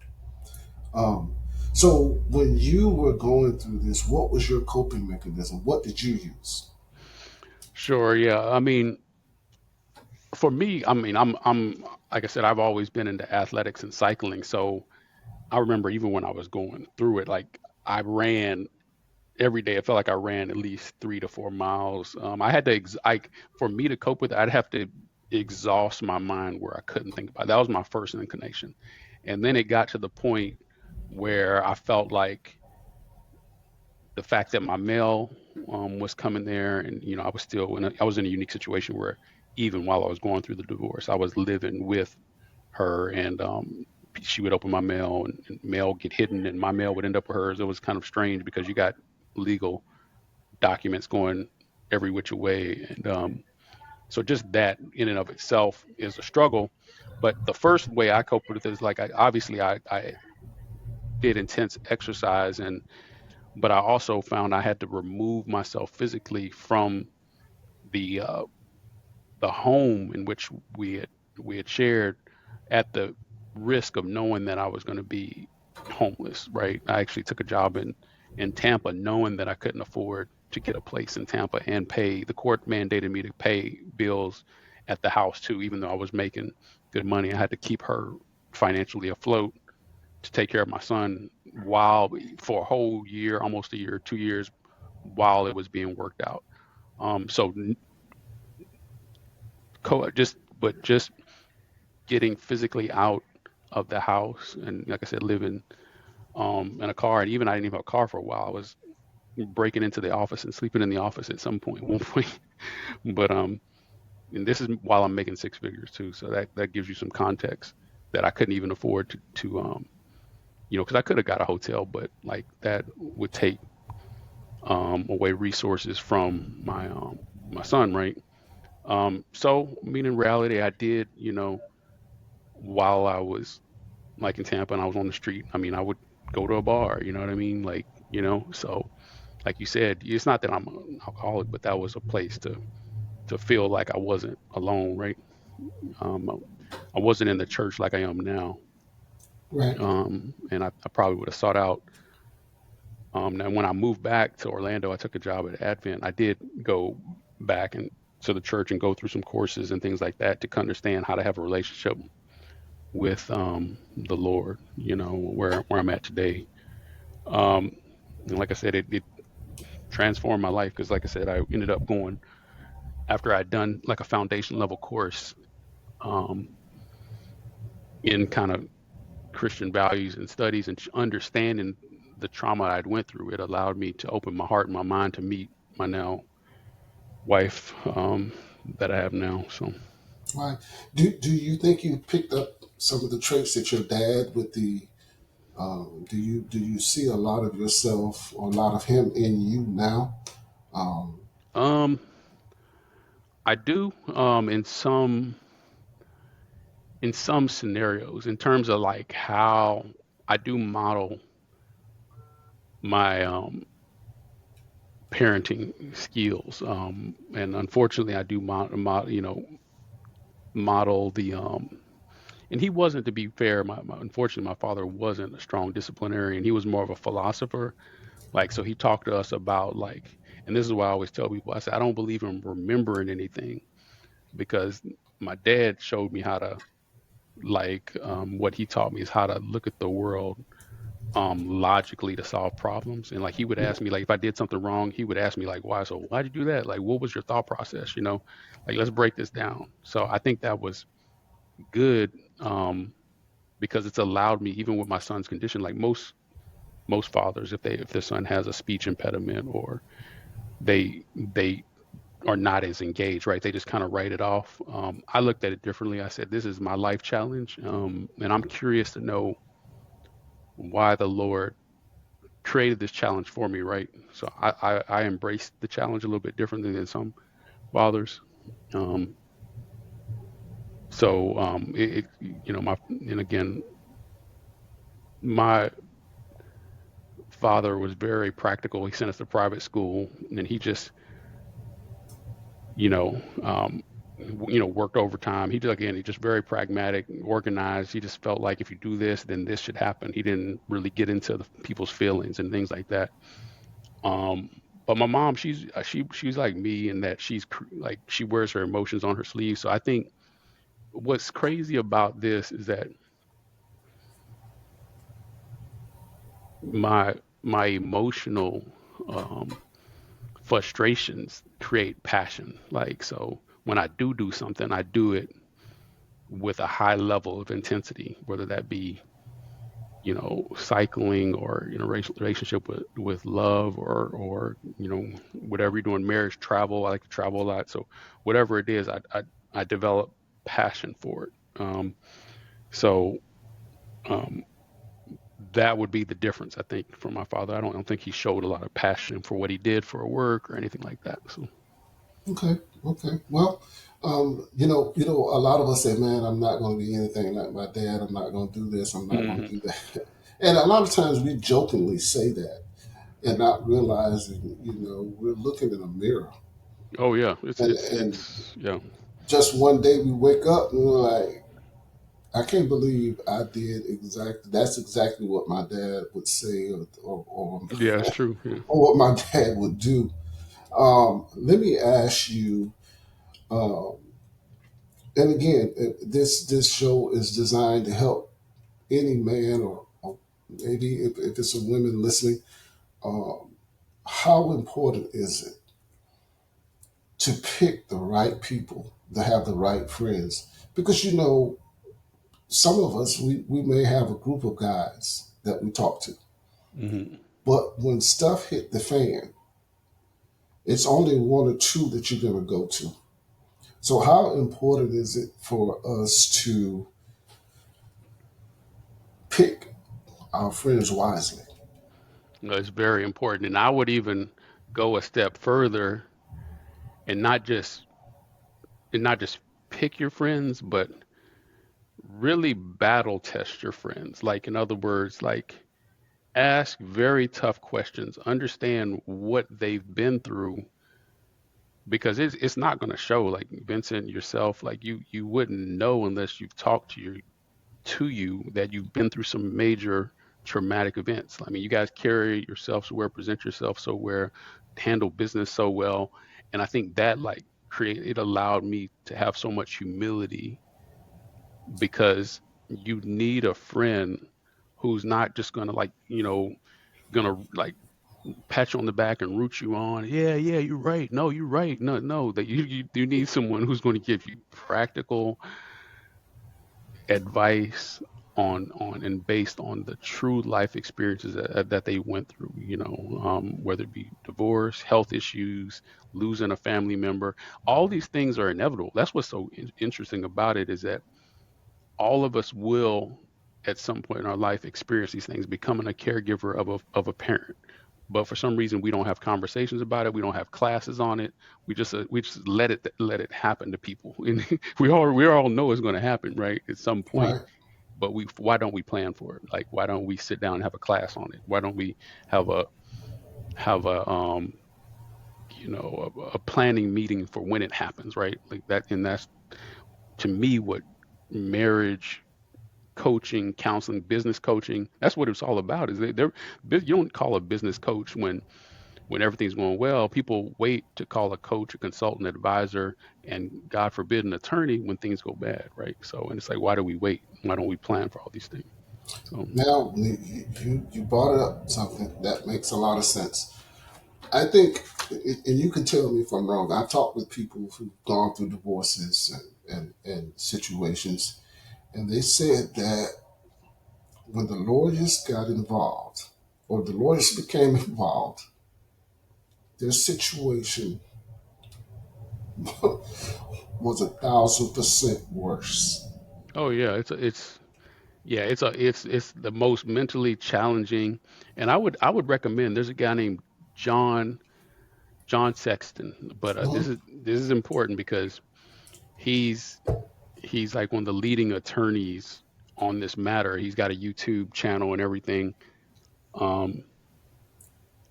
Um, so when you were going through this, what was your coping mechanism? What did you use? Sure, yeah. I mean, for me, I mean, I'm like I said, I've always been into athletics and cycling. So I remember even when I was going through it, like I ran every day. I felt like I ran at least 3 to 4 miles. I had to, for me to cope with it, I'd have to exhaust my mind where I couldn't think about it. That was my first inclination. And then it got to the point where I felt like the fact that my mail was coming there, and I was still I was in a unique situation where even while I was going through the divorce, I was living with her, and she would open my mail, and mail get hidden, and my mail would end up with hers. It was kind of strange because you got legal documents going every which way, and so just that in and of itself is a struggle. But the first way I cope with it is like I did intense exercise, and but I also found I had to remove myself physically from the uh, the home in which we had shared, at the risk of knowing that I was going to be homeless. Right, I actually took a job in Tampa, knowing that I couldn't afford to get a place in Tampa and pay. The court mandated me to pay bills at the house too, even though I was making good money. I had to keep her financially afloat to take care of my son while for a whole year, almost a year, 2 years, while it was being worked out. So just getting physically out of the house, and like I said, living in a car, and even I didn't even have a car for a while. I was breaking into the office and sleeping in the office at some point, one point. But and this is while I'm making six figures too, so that gives you some context that I couldn't even afford to because I could have got a hotel, but like that would take away resources from my son, right? So I mean, in reality, I did, while I was like in Tampa and I was on the street, I mean, I would go to a bar, you know what I mean? Like, so like you said, it's not that I'm an alcoholic, but that was a place to feel like I wasn't alone, right? Um, I wasn't in the church like I am now. Right. And I probably would have sought out. Now, when I moved back to Orlando, I took a job at Advent. I did go back and to the church and go through some courses and things like that to understand how to have a relationship with the Lord, where I'm at today. Um, and like I said, it transformed my life because, like I said, I ended up going after I'd done like a foundation level course um, in kind of Christian values and studies and understanding the trauma I'd went through. It allowed me to open my heart and my mind to meet my now wife that I have now. So, Right. Do you think you picked up some of the traits that your dad with the do you see a lot of yourself or a lot of him in you now? Um, um, I do in some scenarios in terms of like how I do model my parenting skills, and unfortunately, I do model the and he wasn't, to be fair, unfortunately my father wasn't a strong disciplinarian. He was more of a philosopher. Like, so he talked to us about like, and this is why I always tell people, I said I don't believe in remembering anything, because my dad showed me how to, like, what he taught me is how to look at the world logically to solve problems. And like he would ask me, like, if I did something wrong, he would ask me like, why? So why'd you do that? Like, what was your thought process? Like, let's break this down. So I think that was good, because it's allowed me, even with my son's condition, like most fathers, if their son has a speech impediment, or they are not as engaged, right? They just kind of write it off. I looked at it differently. I said, this is my life challenge. And I'm curious to know why the Lord created this challenge for me, right? So I embraced the challenge a little bit differently than some fathers. Um, and again, my father was very practical. He sent us to private school, and he just, you know, um, worked overtime. He just very pragmatic, organized. He just felt like if you do this, then this should happen. He didn't really get into the people's feelings and things like that. Um, but my mom, she's like me in that like she wears her emotions on her sleeve. So I think what's crazy about this is that my my emotional um, frustrations create passion. Like, so when I do something, I do it with a high level of intensity, whether that be, cycling, or, relationship with love, or, whatever you're doing, marriage, travel. I like to travel a lot. So whatever it is, I develop passion for it. So um, that would be the difference, I think, from my father. I don't think he showed a lot of passion for what he did for work or anything like that. So. Okay, okay. Well, a lot of us say, "Man, I'm not going to be anything like my dad. I'm not going to do this. I'm not going to Mhm. do that." And a lot of times we jokingly say that, and not realizing, we're looking in a mirror. Oh yeah, And it's yeah. just one day we wake up and we're like, I can't believe I did exactly. That's exactly what my dad would say, Yeah, it's true. Yeah. or what my dad would do. Let me ask you. Um, and again, this show is designed to help any man, or maybe if it's a woman listening. Um, how important is it to pick the right people, to have the right friends? Because some of us, we may have a group of guys that we talk to, Hmm. but when stuff hit the fan, it's only one or two that you're going to go to. So how important is it for us to pick our friends wisely? It's very important, and I would even go a step further and not just pick your friends, but really battle test your friends. Like, in other words, like, ask very tough questions, understand what they've been through, because it's not going to show. Like Vincent, yourself, like you wouldn't know unless you've talked to you that you've been through some major traumatic events. I mean, you guys carry yourself so well, present yourself so well, handle business so well, and I think that, like, it allowed me to have so much humility, because you need a friend who's not just gonna, like, gonna, like, pat you on the back and root you on. Yeah, yeah, you're right. No, you're right. No, no, that you need someone who's going to give you practical advice on and based on the true life experiences that they went through, whether it be divorce, health issues, losing a family member. All these things are inevitable. That's what's so interesting about it, is that all of us will at some point in our life experience these things, becoming a caregiver of a parent. But for some reason we don't have conversations about it. We don't have classes on it. We just let it happen to people. And we all know it's going to happen, right, at some point. Right. But why don't we plan for it? Like, why don't we sit down and have a class on it? Why don't we have a planning meeting for when it happens, right? Like that. And that's, to me, what marriage coaching, counseling, business coaching, that's what it's all about. Is you don't call a business coach when everything's going well. People wait to call a coach, a consultant, advisor, and God forbid an attorney when things go bad, right? So, and it's like, why do we wait? Why don't we plan for all these things? So. Now, you brought up something that makes a lot of sense. I think, and you can tell me if I'm wrong. I've talked with people who've gone through divorces and situations, and they said that when the lawyers got involved, or the lawyers became involved, their situation was 1,000% worse. Oh yeah, it's yeah, it's the most mentally challenging. And I would recommend, there's a guy named John John Sexton, but Mhm. this is important because he's he's like one of the leading attorneys on this matter. He's got a YouTube channel and everything. Um,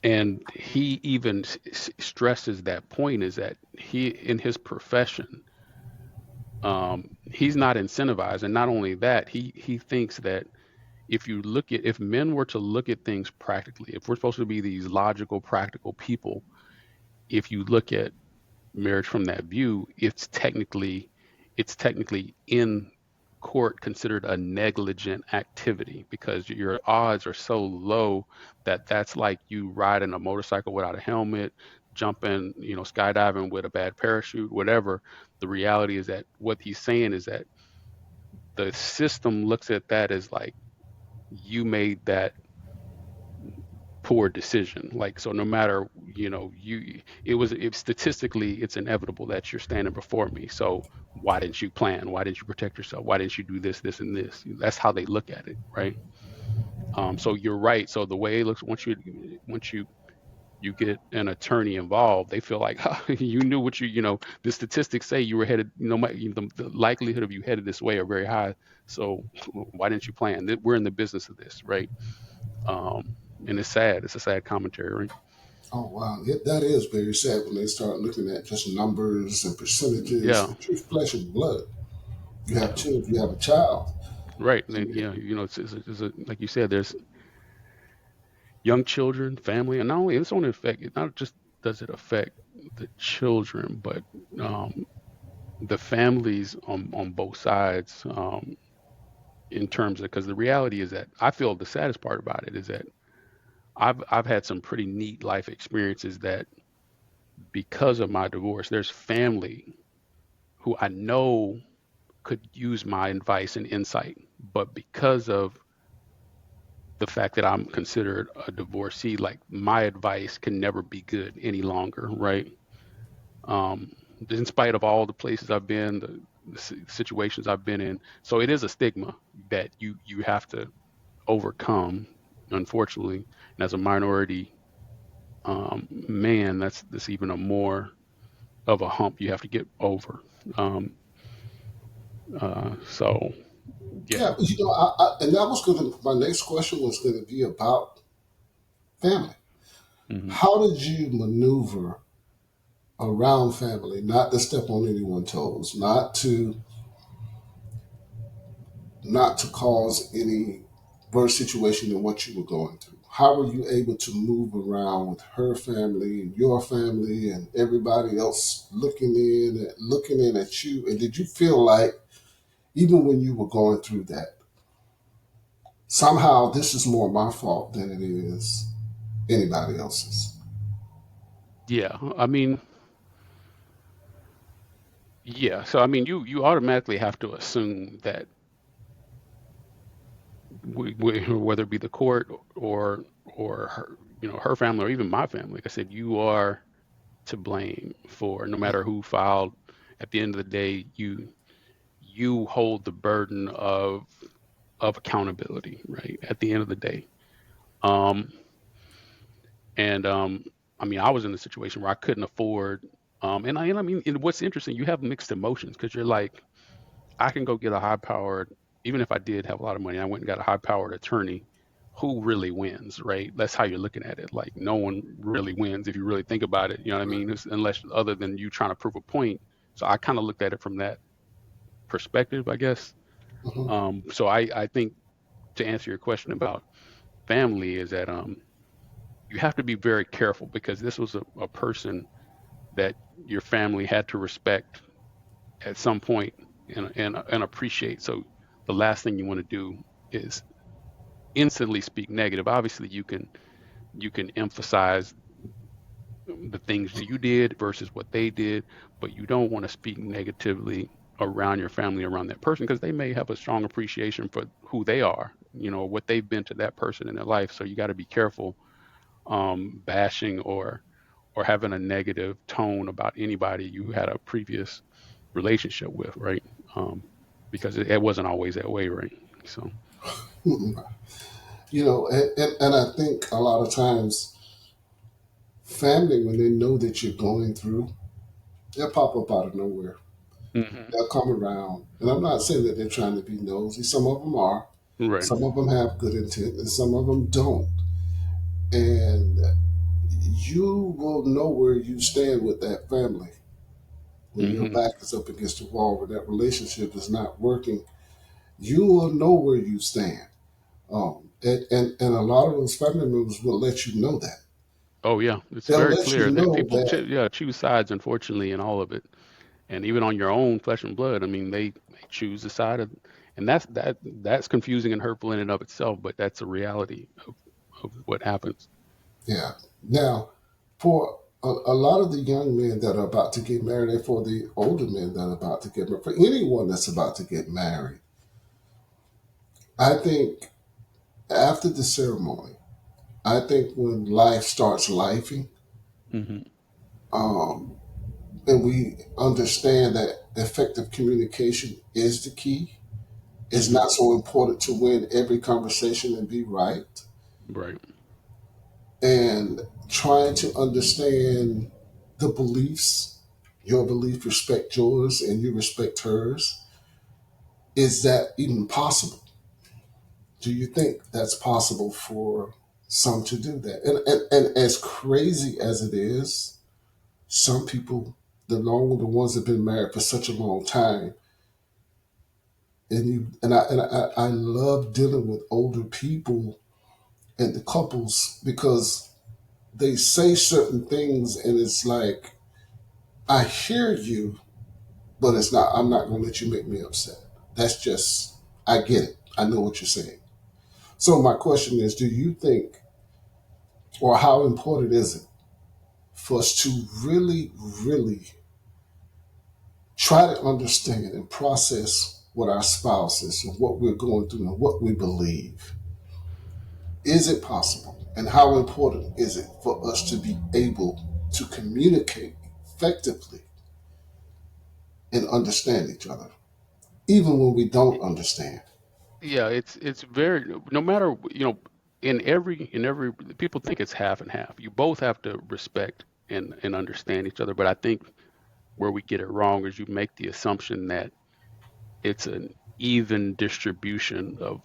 and he even stresses that point is that he, in his profession, he's not incentivized. And not only that, he thinks that if men were to look at things practically, if we're supposed to be these logical, practical people, if you look at marriage from that view, it's technically in court considered a negligent activity because your odds are so low that that's like you riding a motorcycle without a helmet, jumping, skydiving with a bad parachute, whatever. The reality is that what he's saying is that the system looks at that as like you made that poor decision. Like, so no matter, statistically it's inevitable that you're standing before me, so why didn't you plan, why didn't you protect yourself, why didn't you do this, this, and this? That's how they look at it, right? So you're right. So the way it looks, once you get an attorney involved, they feel like you knew what the statistics say you were headed, the likelihood of you headed this way are very high, so why didn't you plan? We're in the business of this, right? And it's sad. It's a sad commentary, right? Oh, wow. That is very sad when they start looking at just numbers and percentages. Yeah, Truth, flesh, and blood. You have yeah, children, you have a child. right. And then, And, like you said, there's young children, family, and not only it's only affect. It not just does it affect the children, but um, the families on both sides. In terms of, because the reality is that I feel the saddest part about it is that I've had some pretty neat life experiences that because of my divorce, there's family who I know could use my advice and insight, but because of the fact that I'm considered a divorcee, like my advice can never be good any longer, right? Um, in spite of all the places I've been, the situations I've been in, so it is a stigma that you have to overcome, unfortunately. And as a minority man, that's even a more of a hump you have to get over. Um, so yeah. yeah, and that was going to, my next question was going to be about family. Hmm. How did you maneuver around family, not to step on anyone's toes, not to cause any worse situation than what you were going through? How were you able to move around with her family and your family and everybody else looking in at you? And did you feel like even when you were going through that, somehow this is more my fault than it is anybody else's? Yeah, I mean, yeah. So I mean, you automatically have to assume that whether it be the court or her, her family or even my family, like I said, you are to blame for no matter who filed. At the end of the day, you hold the burden of accountability, right? At the end of the day, um, and I mean, I was in a situation where I couldn't afford. And I mean, and what's interesting, you have mixed emotions because you're like, I can go get a high powered, even if I did have a lot of money, I went and got a high powered attorney. Who really wins, right? That's how you're looking at it. Like no one really wins if you really think about it. You know what I Right. mean? Unless other than you trying to prove a point. So I kind of looked at it from that perspective, I guess. Mhm. So I think to answer your question about family is that you have to be very careful because this was a person that your family had to respect at some point and appreciate. So the last thing you want to do is instantly speak negative. Obviously, you can emphasize the things you did versus what they did, but you don't want to speak negatively around your family, around that person, because they may have a strong appreciation for who they are, what they've been to that person in their life. So you got to be careful bashing or having a negative tone about anybody you had a previous relationship with, right? Um, because it wasn't always that way, right? So, Mm-mm. And I think a lot of times family, when they know that you're going through, they'll pop up out of nowhere. hmm They'll come around. And I'm not saying that they're trying to be nosy. Some of them are. right. Some of them have good intent and some of them don't. And you will know where you stand with that family when your hmm back is up against the wall, where that relationship is not working. You will know where you stand. And a lot of those family members will let you know that. Oh yeah, it's They'll very let you clear that know people, that, yeah, choose sides, unfortunately, in all of it, and even on your own flesh and blood. I mean, they choose the side of, and that's confusing and hurtful in and of itself. But that's a reality of what happens. yeah. Now, for a lot of the young men that are about to get married, and for the older men that are about to get married, for anyone that's about to get married, I think after the ceremony, I think when life starts lifing, hmm um, and we understand that effective communication is the key. It's hmm not so important to win every conversation and be right. Right. And trying to understand the beliefs, your belief respect yours and you respect hers. Is that even possible? Do you think that's possible for some to do that? And as crazy as it is, some people, the ones that have been married for such a long time, and I love dealing with older people and the couples because they say certain things and it's like I hear you, but it's not. I'm not going to let you make me upset. That's just. I get it. I know what you're saying. So my question is: do you think, or how important is it for us to really, really try to understand and process what our spouse is and what we're going through and what we believe? Is it possible? And how important is it for us to be able to communicate effectively and understand each other, even when we don't understand? Yeah, it's very, no matter, in every people think it's half and half. You both have to respect and understand each other. But I think where we get it wrong is you make the assumption that it's an even distribution of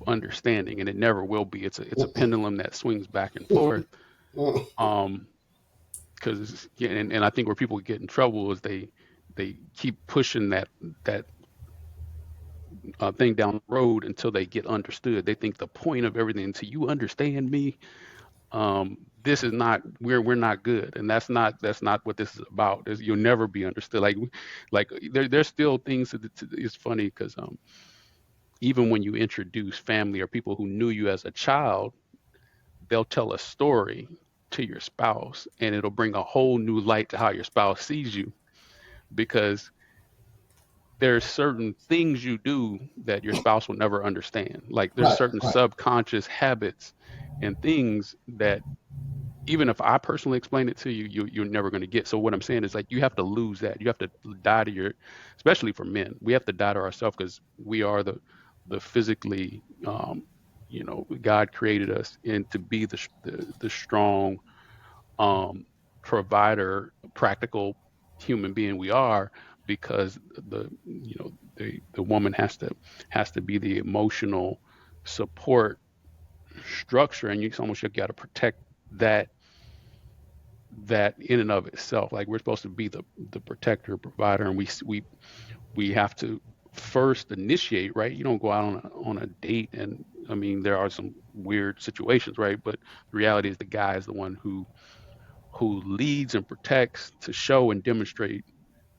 understanding, and it never will be. It's a pendulum that swings back and forth. Um, because yeah, and I think where people get in trouble is they keep pushing that thing down the road until they get understood. They think the point of everything, until you understand me, this is not, we're not good, and that's not what this is about. You'll never be understood. Like there's still things it's funny because even when you introduce family or people who knew you as a child, they'll tell a story to your spouse, and it'll bring a whole new light to how your spouse sees you, because there's certain things you do that your spouse will never understand. Like there's Right, certain right. subconscious habits and things that even if I personally explain it to you, you're never going to get. So what I'm saying is, like, you have to lose that. You have to die to your, especially for men, we have to die to ourselves, because we are the physically, God created us and to be the strong, um, provider, practical human being we are, because the woman has to be the emotional support structure, and it's almost, you got to protect that in and of itself. Like, we're supposed to be the protector, provider, and we have to first initiate, right? You don't go out on a date, and I mean, there are some weird situations, right? But the reality is the guy is the one who leads and protects, to show and demonstrate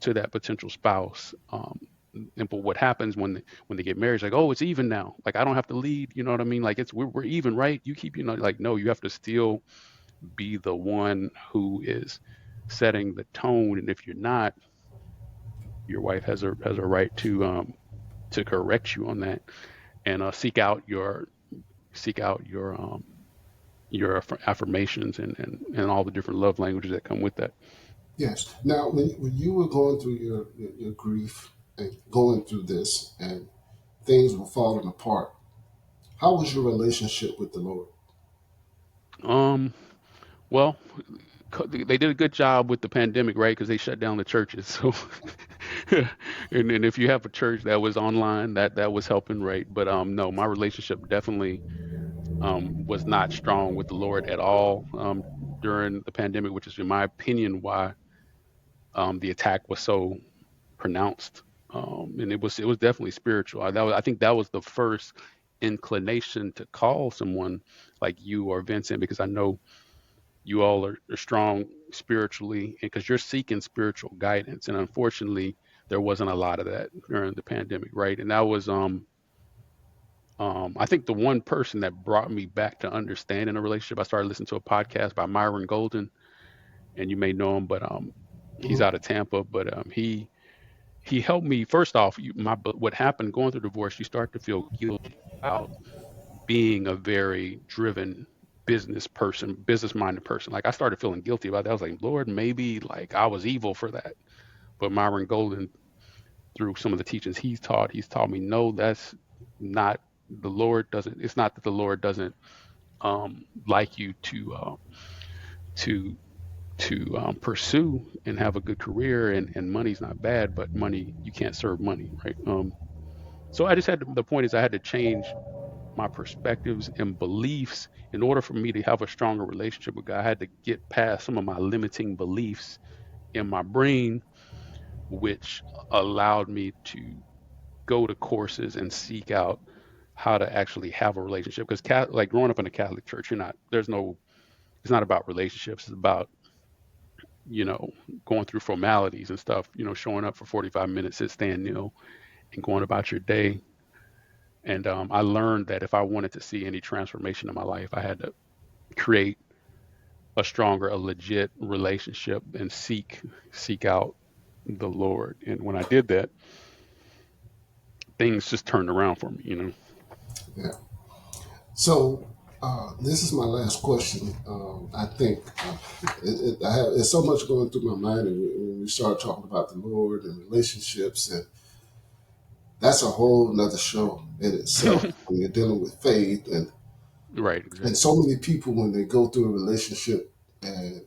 to that potential spouse. And but what happens when they get married? It's like, oh, it's even now. Like, I don't have to lead. You know what I mean? Like, we're even, right? You keep, like, no, you have to still be the one who is setting the tone. And if you're not, your wife has a right to correct you on that, and seek out your your affirmations and all the different love languages that come with that. Yes. Now, when you were going through your grief and going through this, and things were falling apart, how was your relationship with the Lord? Um, well, they did a good job with the pandemic, right? Because they shut down the churches. So, and if you have a church that was online, that was helping, right? But no, my relationship definitely was not strong with the Lord at all during the pandemic, which is, in my opinion, why the attack was so pronounced. And it was definitely spiritual. I think that was the first inclination to call someone like you or Vincent, because I know you all are strong spiritually, because you're seeking spiritual guidance. And unfortunately, there wasn't a lot of that during the pandemic, right? And that was I think the one person that brought me back to understanding a relationship. I started listening to a podcast by Myron Golden, and you may know him, but he's Hmm. out of Tampa. But he helped me. First off, but what happened going through divorce, you start to feel guilty about being a very driven business person, business minded person. Like, I started feeling guilty about that. I was like, Lord, maybe like I was evil for that. But Myron Golden, through some of the teachings he's taught me, no, that's not the Lord doesn't. It's not that the Lord doesn't like you to pursue and have a good career, and money's not bad, but money, you can't serve money, right? So I just the point is, I had to change my perspectives and beliefs in order for me to have a stronger relationship with God. I had to get past some of my limiting beliefs in my brain, which allowed me to go to courses and seek out how to actually have a relationship. Because like growing up in a Catholic church, it's not about relationships. It's about, you know, going through formalities and stuff, showing up for 45 minutes, sit, stand, kneel, and going about your day. And I learned that if I wanted to see any transformation in my life, I had to create a legit relationship and seek out the Lord. And when I did that, things just turned around for me. Yeah. So this is my last question. I think I have there's so much going through my mind, and when we start talking about the Lord and relationships, and that's a whole nother show in itself. When you're dealing with faith, Right, and exactly. so many people, when they go through a relationship, and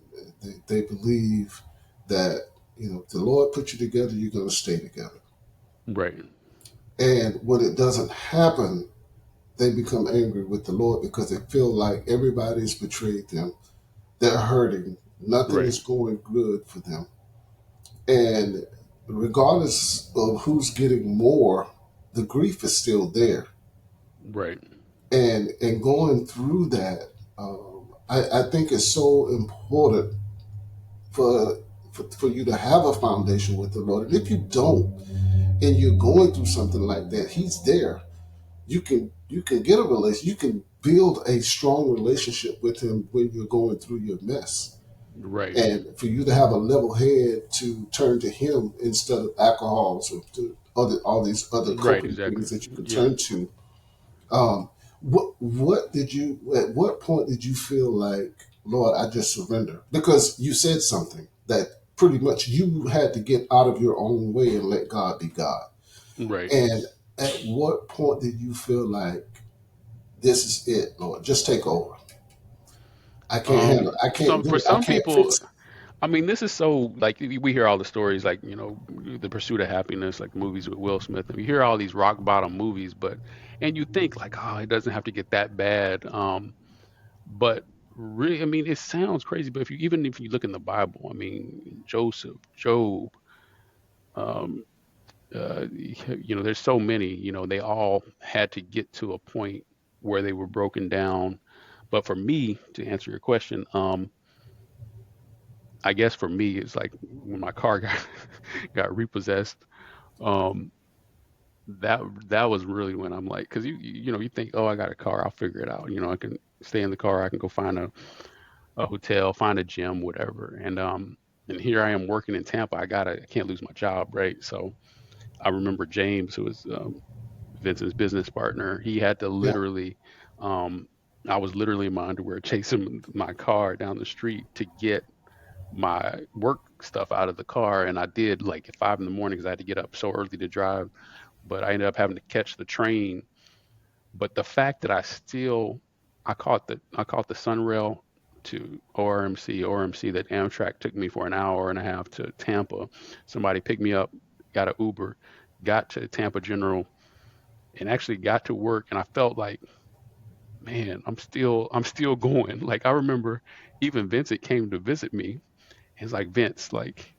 they believe that if the Lord put you together, you're going to stay together. Right, And when it doesn't happen, they become angry with the Lord because they feel like everybody's betrayed them. They're hurting. Nothing right, is going good for them. And regardless of who's getting more, the grief is still there. right, And going through that, I think it's so important for, for you to have a foundation with the Lord. And if you don't, and you're going through something like that, He's there. You can get a relation. You can build a strong relationship with Him when you're going through your mess. right, And for you to have a level head to turn to Him instead of alcohols or to all these other right, coping exactly. things that you can Yeah. turn to. What did you at what point did you feel like, Lord, I just surrender? Because you said something that pretty much you had to get out of your own way and let God be God. Right. And at what point did you feel like, this is it, Lord, just take over? I can't handle it. I can't Some do for it. I some can't people, fix it. I mean, this is so, like, we hear all the stories, like, the pursuit of happiness, like the movies with Will Smith, and we hear all these rock bottom movies, and you think like, oh, it doesn't have to get that bad. But really, I mean, it sounds crazy, but even if you look in the Bible, I mean, Joseph, Job, um, there's so many, they all had to get to a point where they were broken down. But for me, to answer your question, I guess for me, it's like when my car got got repossessed. Um, that that was really when I'm like, because you think, oh, I got a car, I'll figure it out. I can stay in the car, I can go find a hotel, find a gym, whatever. And here I am working in Tampa. I can't lose my job, right? So I remember James, who was Vincent's business partner. He had to Yeah. literally. I was literally in my underwear chasing my car down the street to get my work stuff out of the car, and I did like at 5 in the morning because I had to get up so early to drive. But I ended up having to catch the train. But the fact that I caught the Sunrail to ORMC that Amtrak took me for an hour and a half to Tampa. Somebody picked me up, got an Uber, got to Tampa General, and actually got to work, and I felt like, man, I'm still going. Like I remember even Vincent came to visit me. He's like, Vince, like,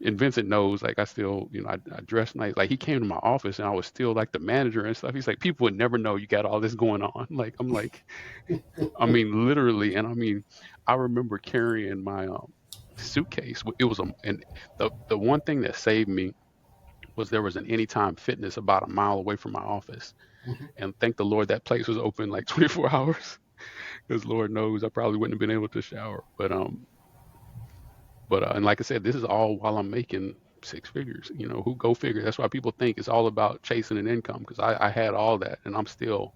and Vincent knows, like, I still, I dress nice. Like, he came to my office and I was still like the manager and stuff. He's like, people would never know you got all this going on. Like, I'm like, I mean, literally. And I mean, I remember carrying my suitcase. It was and the one thing that saved me was there was an Anytime Fitness about a mile away from my office. Mhm. And thank the Lord that place was open like 24 hours. Because Lord knows I probably wouldn't have been able to shower. But and like I said, this is all while I'm making six figures. Who go figure? That's why people think it's all about chasing an income. Because I had all that, and I'm still,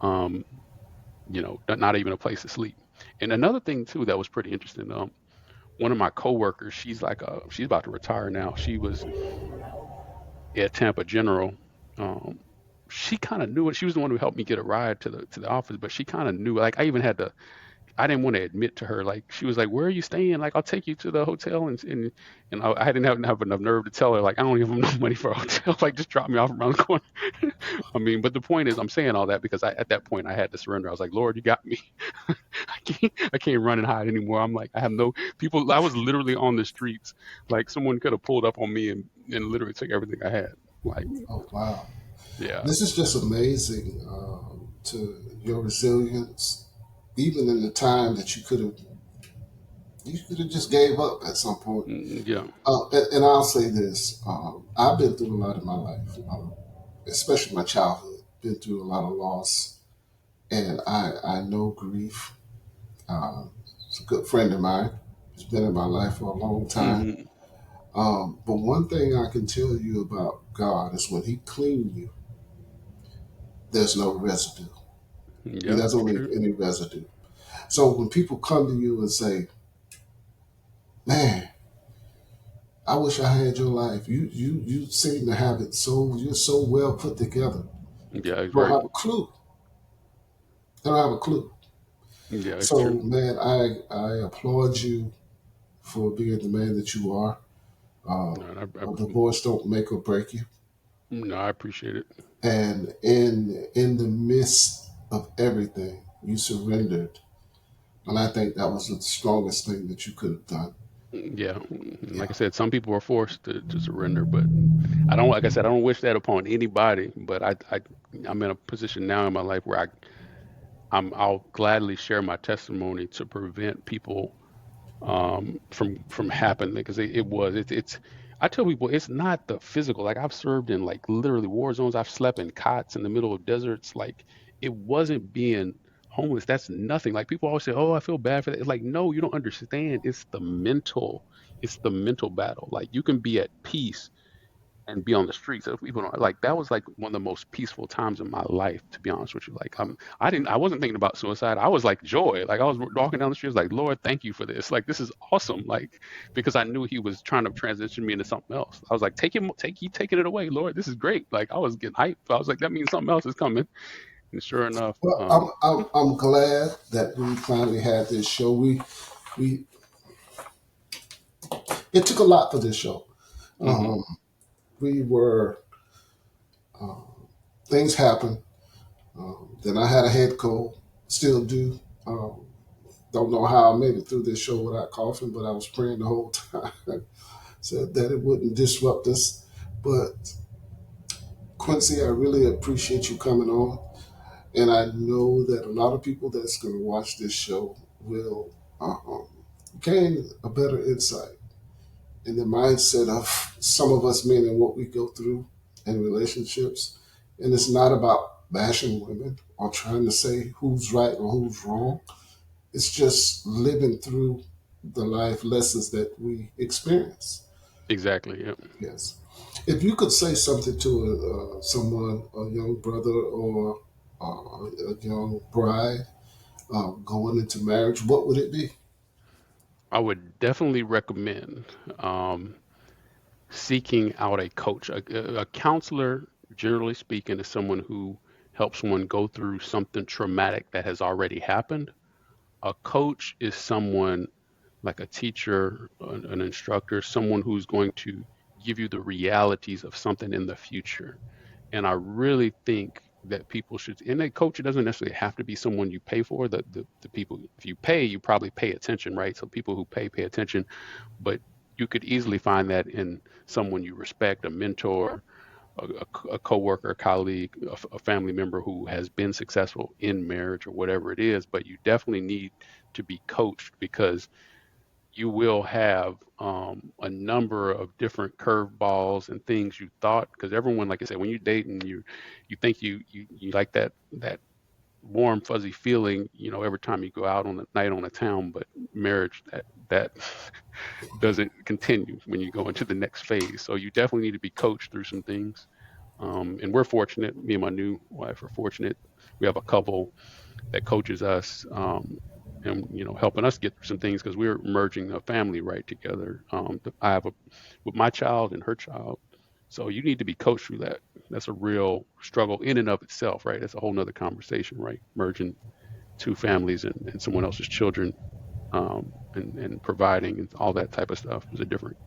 um, not even a place to sleep. And another thing too that was pretty interesting. One of my coworkers, she's about to retire now. She was at Tampa General. Um, she kind of knew it. She was the one who helped me get a ride to the office, but she kind of knew. Like I didn't want to admit to her. Like she was like, "Where are you staying? Like I'll take you to the hotel." And I didn't have enough nerve to tell her like I don't even have no money for a hotel. Like just drop me off around the corner. I mean, but the point is, I'm saying all that because at that point I had to surrender. I was like, Lord, you got me. I can't run and hide anymore. I'm like, I have no people. I was literally on the streets. Like someone could have pulled up on me and literally took everything I had. Like, Oh, wow. yeah, This is just amazing to your resilience, even in the time that you could have just gave up at some point. yeah, And I'll say this: I've been through a lot in my life, especially my childhood. Been through a lot of loss, and I know grief. It's a good friend of mine. He's been in my life for a long time. hmm, But one thing I can tell you about God is when He cleans you, there's no residue. He yeah, doesn't leave true. any residue. So when people come to you and say, "Man, I wish I had your life. You seem to have it so you're so well put together." Yeah, it's Don't very. have a clue. They don't have a clue. Yeah, it's So true. man, I applaud you for being the man that you are. No, and A divorce don't make or break you. no, I appreciate it. And in the midst of everything, you surrendered. And I think that was the strongest thing that you could have done. Yeah, and like Yeah. I said, some people are forced to surrender, but I don't. Like I said, I don't wish that upon anybody. But I'm in a position now in my life where I'll gladly share my testimony to prevent people from happening because it's I tell people it's not the physical. Like I've served in like literally war zones. I've slept in cots in the middle of deserts. Like it wasn't being homeless. That's nothing. Like people always say, "Oh, I feel bad for that." It's like, no, you don't understand. It's the mental battle. Like you can be at peace and be on the streets. If people don't like that was like one of the most peaceful times in my life, to be honest with you. Like I wasn't thinking about suicide. I was like joy. Like I was walking down the street, I was like, Lord, thank you for this. Like this is awesome. Like because I knew He was trying to transition me into something else. I was like, keep taking it away, Lord. This is great. Like I was getting hyped. I was like, that means something else is coming. And sure enough, Well, I'm glad that we finally had this show. We it took a lot for this show. hmm, Um, we were uh, things happened. Then I had a head cold, still do. Um, don't know how I made it through this show without coughing, but I was praying the whole time, said that it wouldn't disrupt us. But Quincy, I really appreciate you coming on, and I know that a lot of people that's going to watch this show will gain a better insight in the mindset of some of us men and what we go through in relationships. And it's not about bashing women or trying to say who's right or who's wrong. It's just living through the life lessons that we experience. exactly. Yeah. Yes. If you could say something to someone, a young brother or a young bride going into marriage, what would it be? I would definitely recommend um, seeking out a coach. A counselor, generally speaking, is someone who helps one go through something traumatic that has already happened. A coach is someone like a teacher, an instructor, someone who's going to give you the realities of something in the future. And I really think that people should, and a coach, it doesn't necessarily have to be someone you pay for. The people, if you pay, you probably pay attention, right? So people who pay attention, but you could easily find that in someone you respect, a mentor, a coworker, a colleague, a family member who has been successful in marriage or whatever it is. But you definitely need to be coached because you will have a number of different curveballs and things you thought. Because everyone, like I said, when you date and you think you like that warm fuzzy feeling, every time you go out on the night on a town, but marriage that doesn't continue when you go into the next phase. So you definitely need to be coached through some things. And we're fortunate, me and my new wife are fortunate. We have a couple that coaches us, and helping us get through some things because we're merging a family right together. I have a with my child and her child, so you need to be coached through that. That's a real struggle in and of itself, right? That's a whole nother conversation, right? Merging two families and someone else's children, and providing and all that type of stuff is a different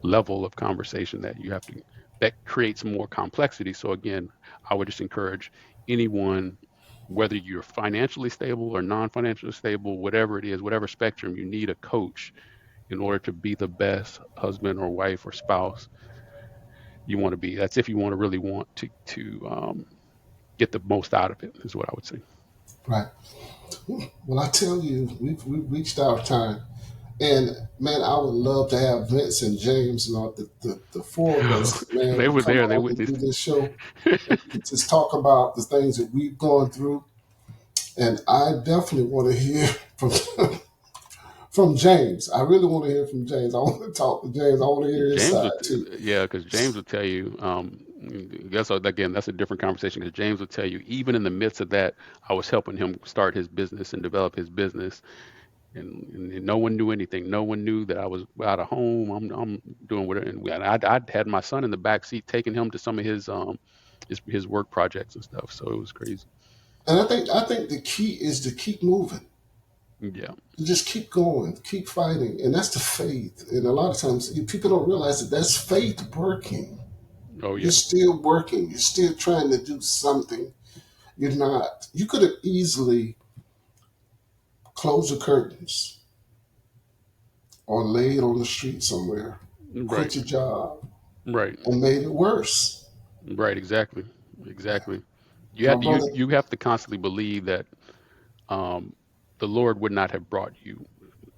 level of conversation that you have to, that creates more complexity. So again, I would just encourage anyone, whether you're financially stable or non-financially stable, whatever it is, whatever spectrum, you need a coach in order to be the best husband or wife or spouse you want to be. That's if you want to really want to get the most out of it, is what I would say. Right. Well, I tell you, we've reached our time. And man, I would love to have Vince and James and all the four of us, man, They to were come there, they on and do witnessed. this show and we could just talk about the things that we've gone through. And I definitely want to hear from from James. I really want to hear from James. I want to talk to James. I want to hear his James side would, too. yeah, because James would tell you. That's again, that's a different conversation. Because James would tell you, even in the midst of that, I was helping him start his business and develop his business, and no one knew anything. No one knew that I was out of home. I'm doing whatever, and I had my son in the back seat, taking him to some of his work projects and stuff. So it was crazy. And I think the key is to keep moving. Yeah. To just keep going, keep fighting, and that's the faith. And a lot of times, people don't realize that that's faith working. Oh You're yeah. still working. You're still trying to do something. You're not. You could have easily closed the curtains or laid on the street somewhere, Right. quit your job, Right. and made it worse. Right. Exactly. Exactly. You My have to you brother, you have to constantly believe that um, the Lord would not have brought you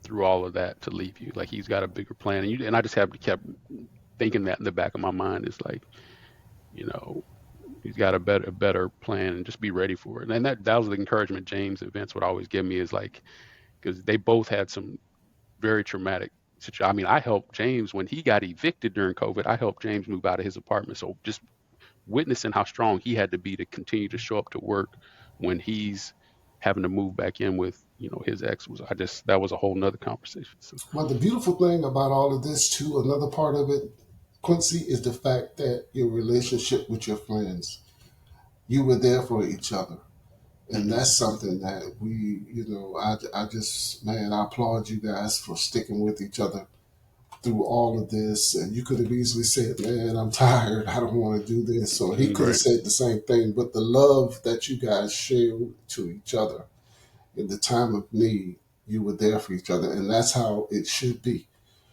through all of that to leave you. Like He's got a bigger plan, and I just have to kept thinking that in the back of my mind. It's like, you know, He's got a better plan, and just be ready for it. And that was the encouragement James and Vince would always give me, is like, because they both had some very traumatic situation. I mean, I helped James when he got evicted during COVID. I helped James move out of his apartment. So just witnessing how strong he had to be to continue to show up to work when he's having to move back in with his ex, was, I just, that was a whole nother conversation. So but the beautiful thing about all of this too, another part of it, Quincy, is the fact that your relationship with your friends, you were there for each other. And mhm. that's something that I just, man, I applaud you guys for sticking with each other through all of this. And you could have easily said, man, I'm tired. I don't want to do this. Or he could have Right, said the same thing. But the love that you guys shared to each other in the time of need, you were there for each other. And that's how it should be.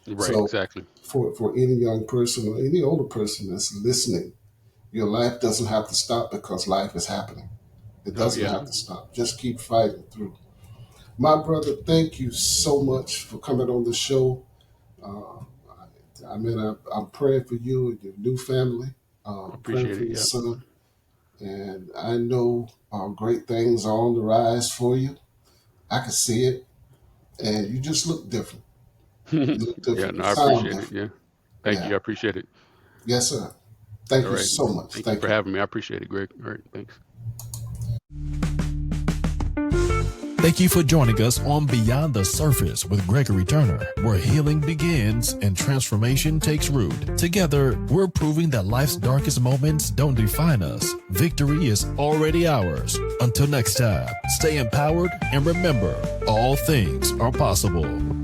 right, So exactly. for any young person or any older person that's listening, your life doesn't have to stop because life is happening. It Oh doesn't yeah, have to stop. Just keep fighting through. My brother, thank you so much for coming on the show. Uh, I mean, I'm praying for you and your new family. I Praying appreciate for it. your Yeah. son, and I know great things are on the rise for you. I can see it, and you just look different. You look Yeah, different. no, You I sound appreciate it. different. Yeah, thank Yeah. you, I appreciate it. Yes, sir. Thank All you right, so much. thank you Thank for you. having me. I appreciate it, Greg. All right, thanks. Thank you for joining us on Beyond the Surface with Gregory Turner, where healing begins and transformation takes root. Together, we're proving that life's darkest moments don't define us. Victory is already ours. Until next time, stay empowered and remember, all things are possible.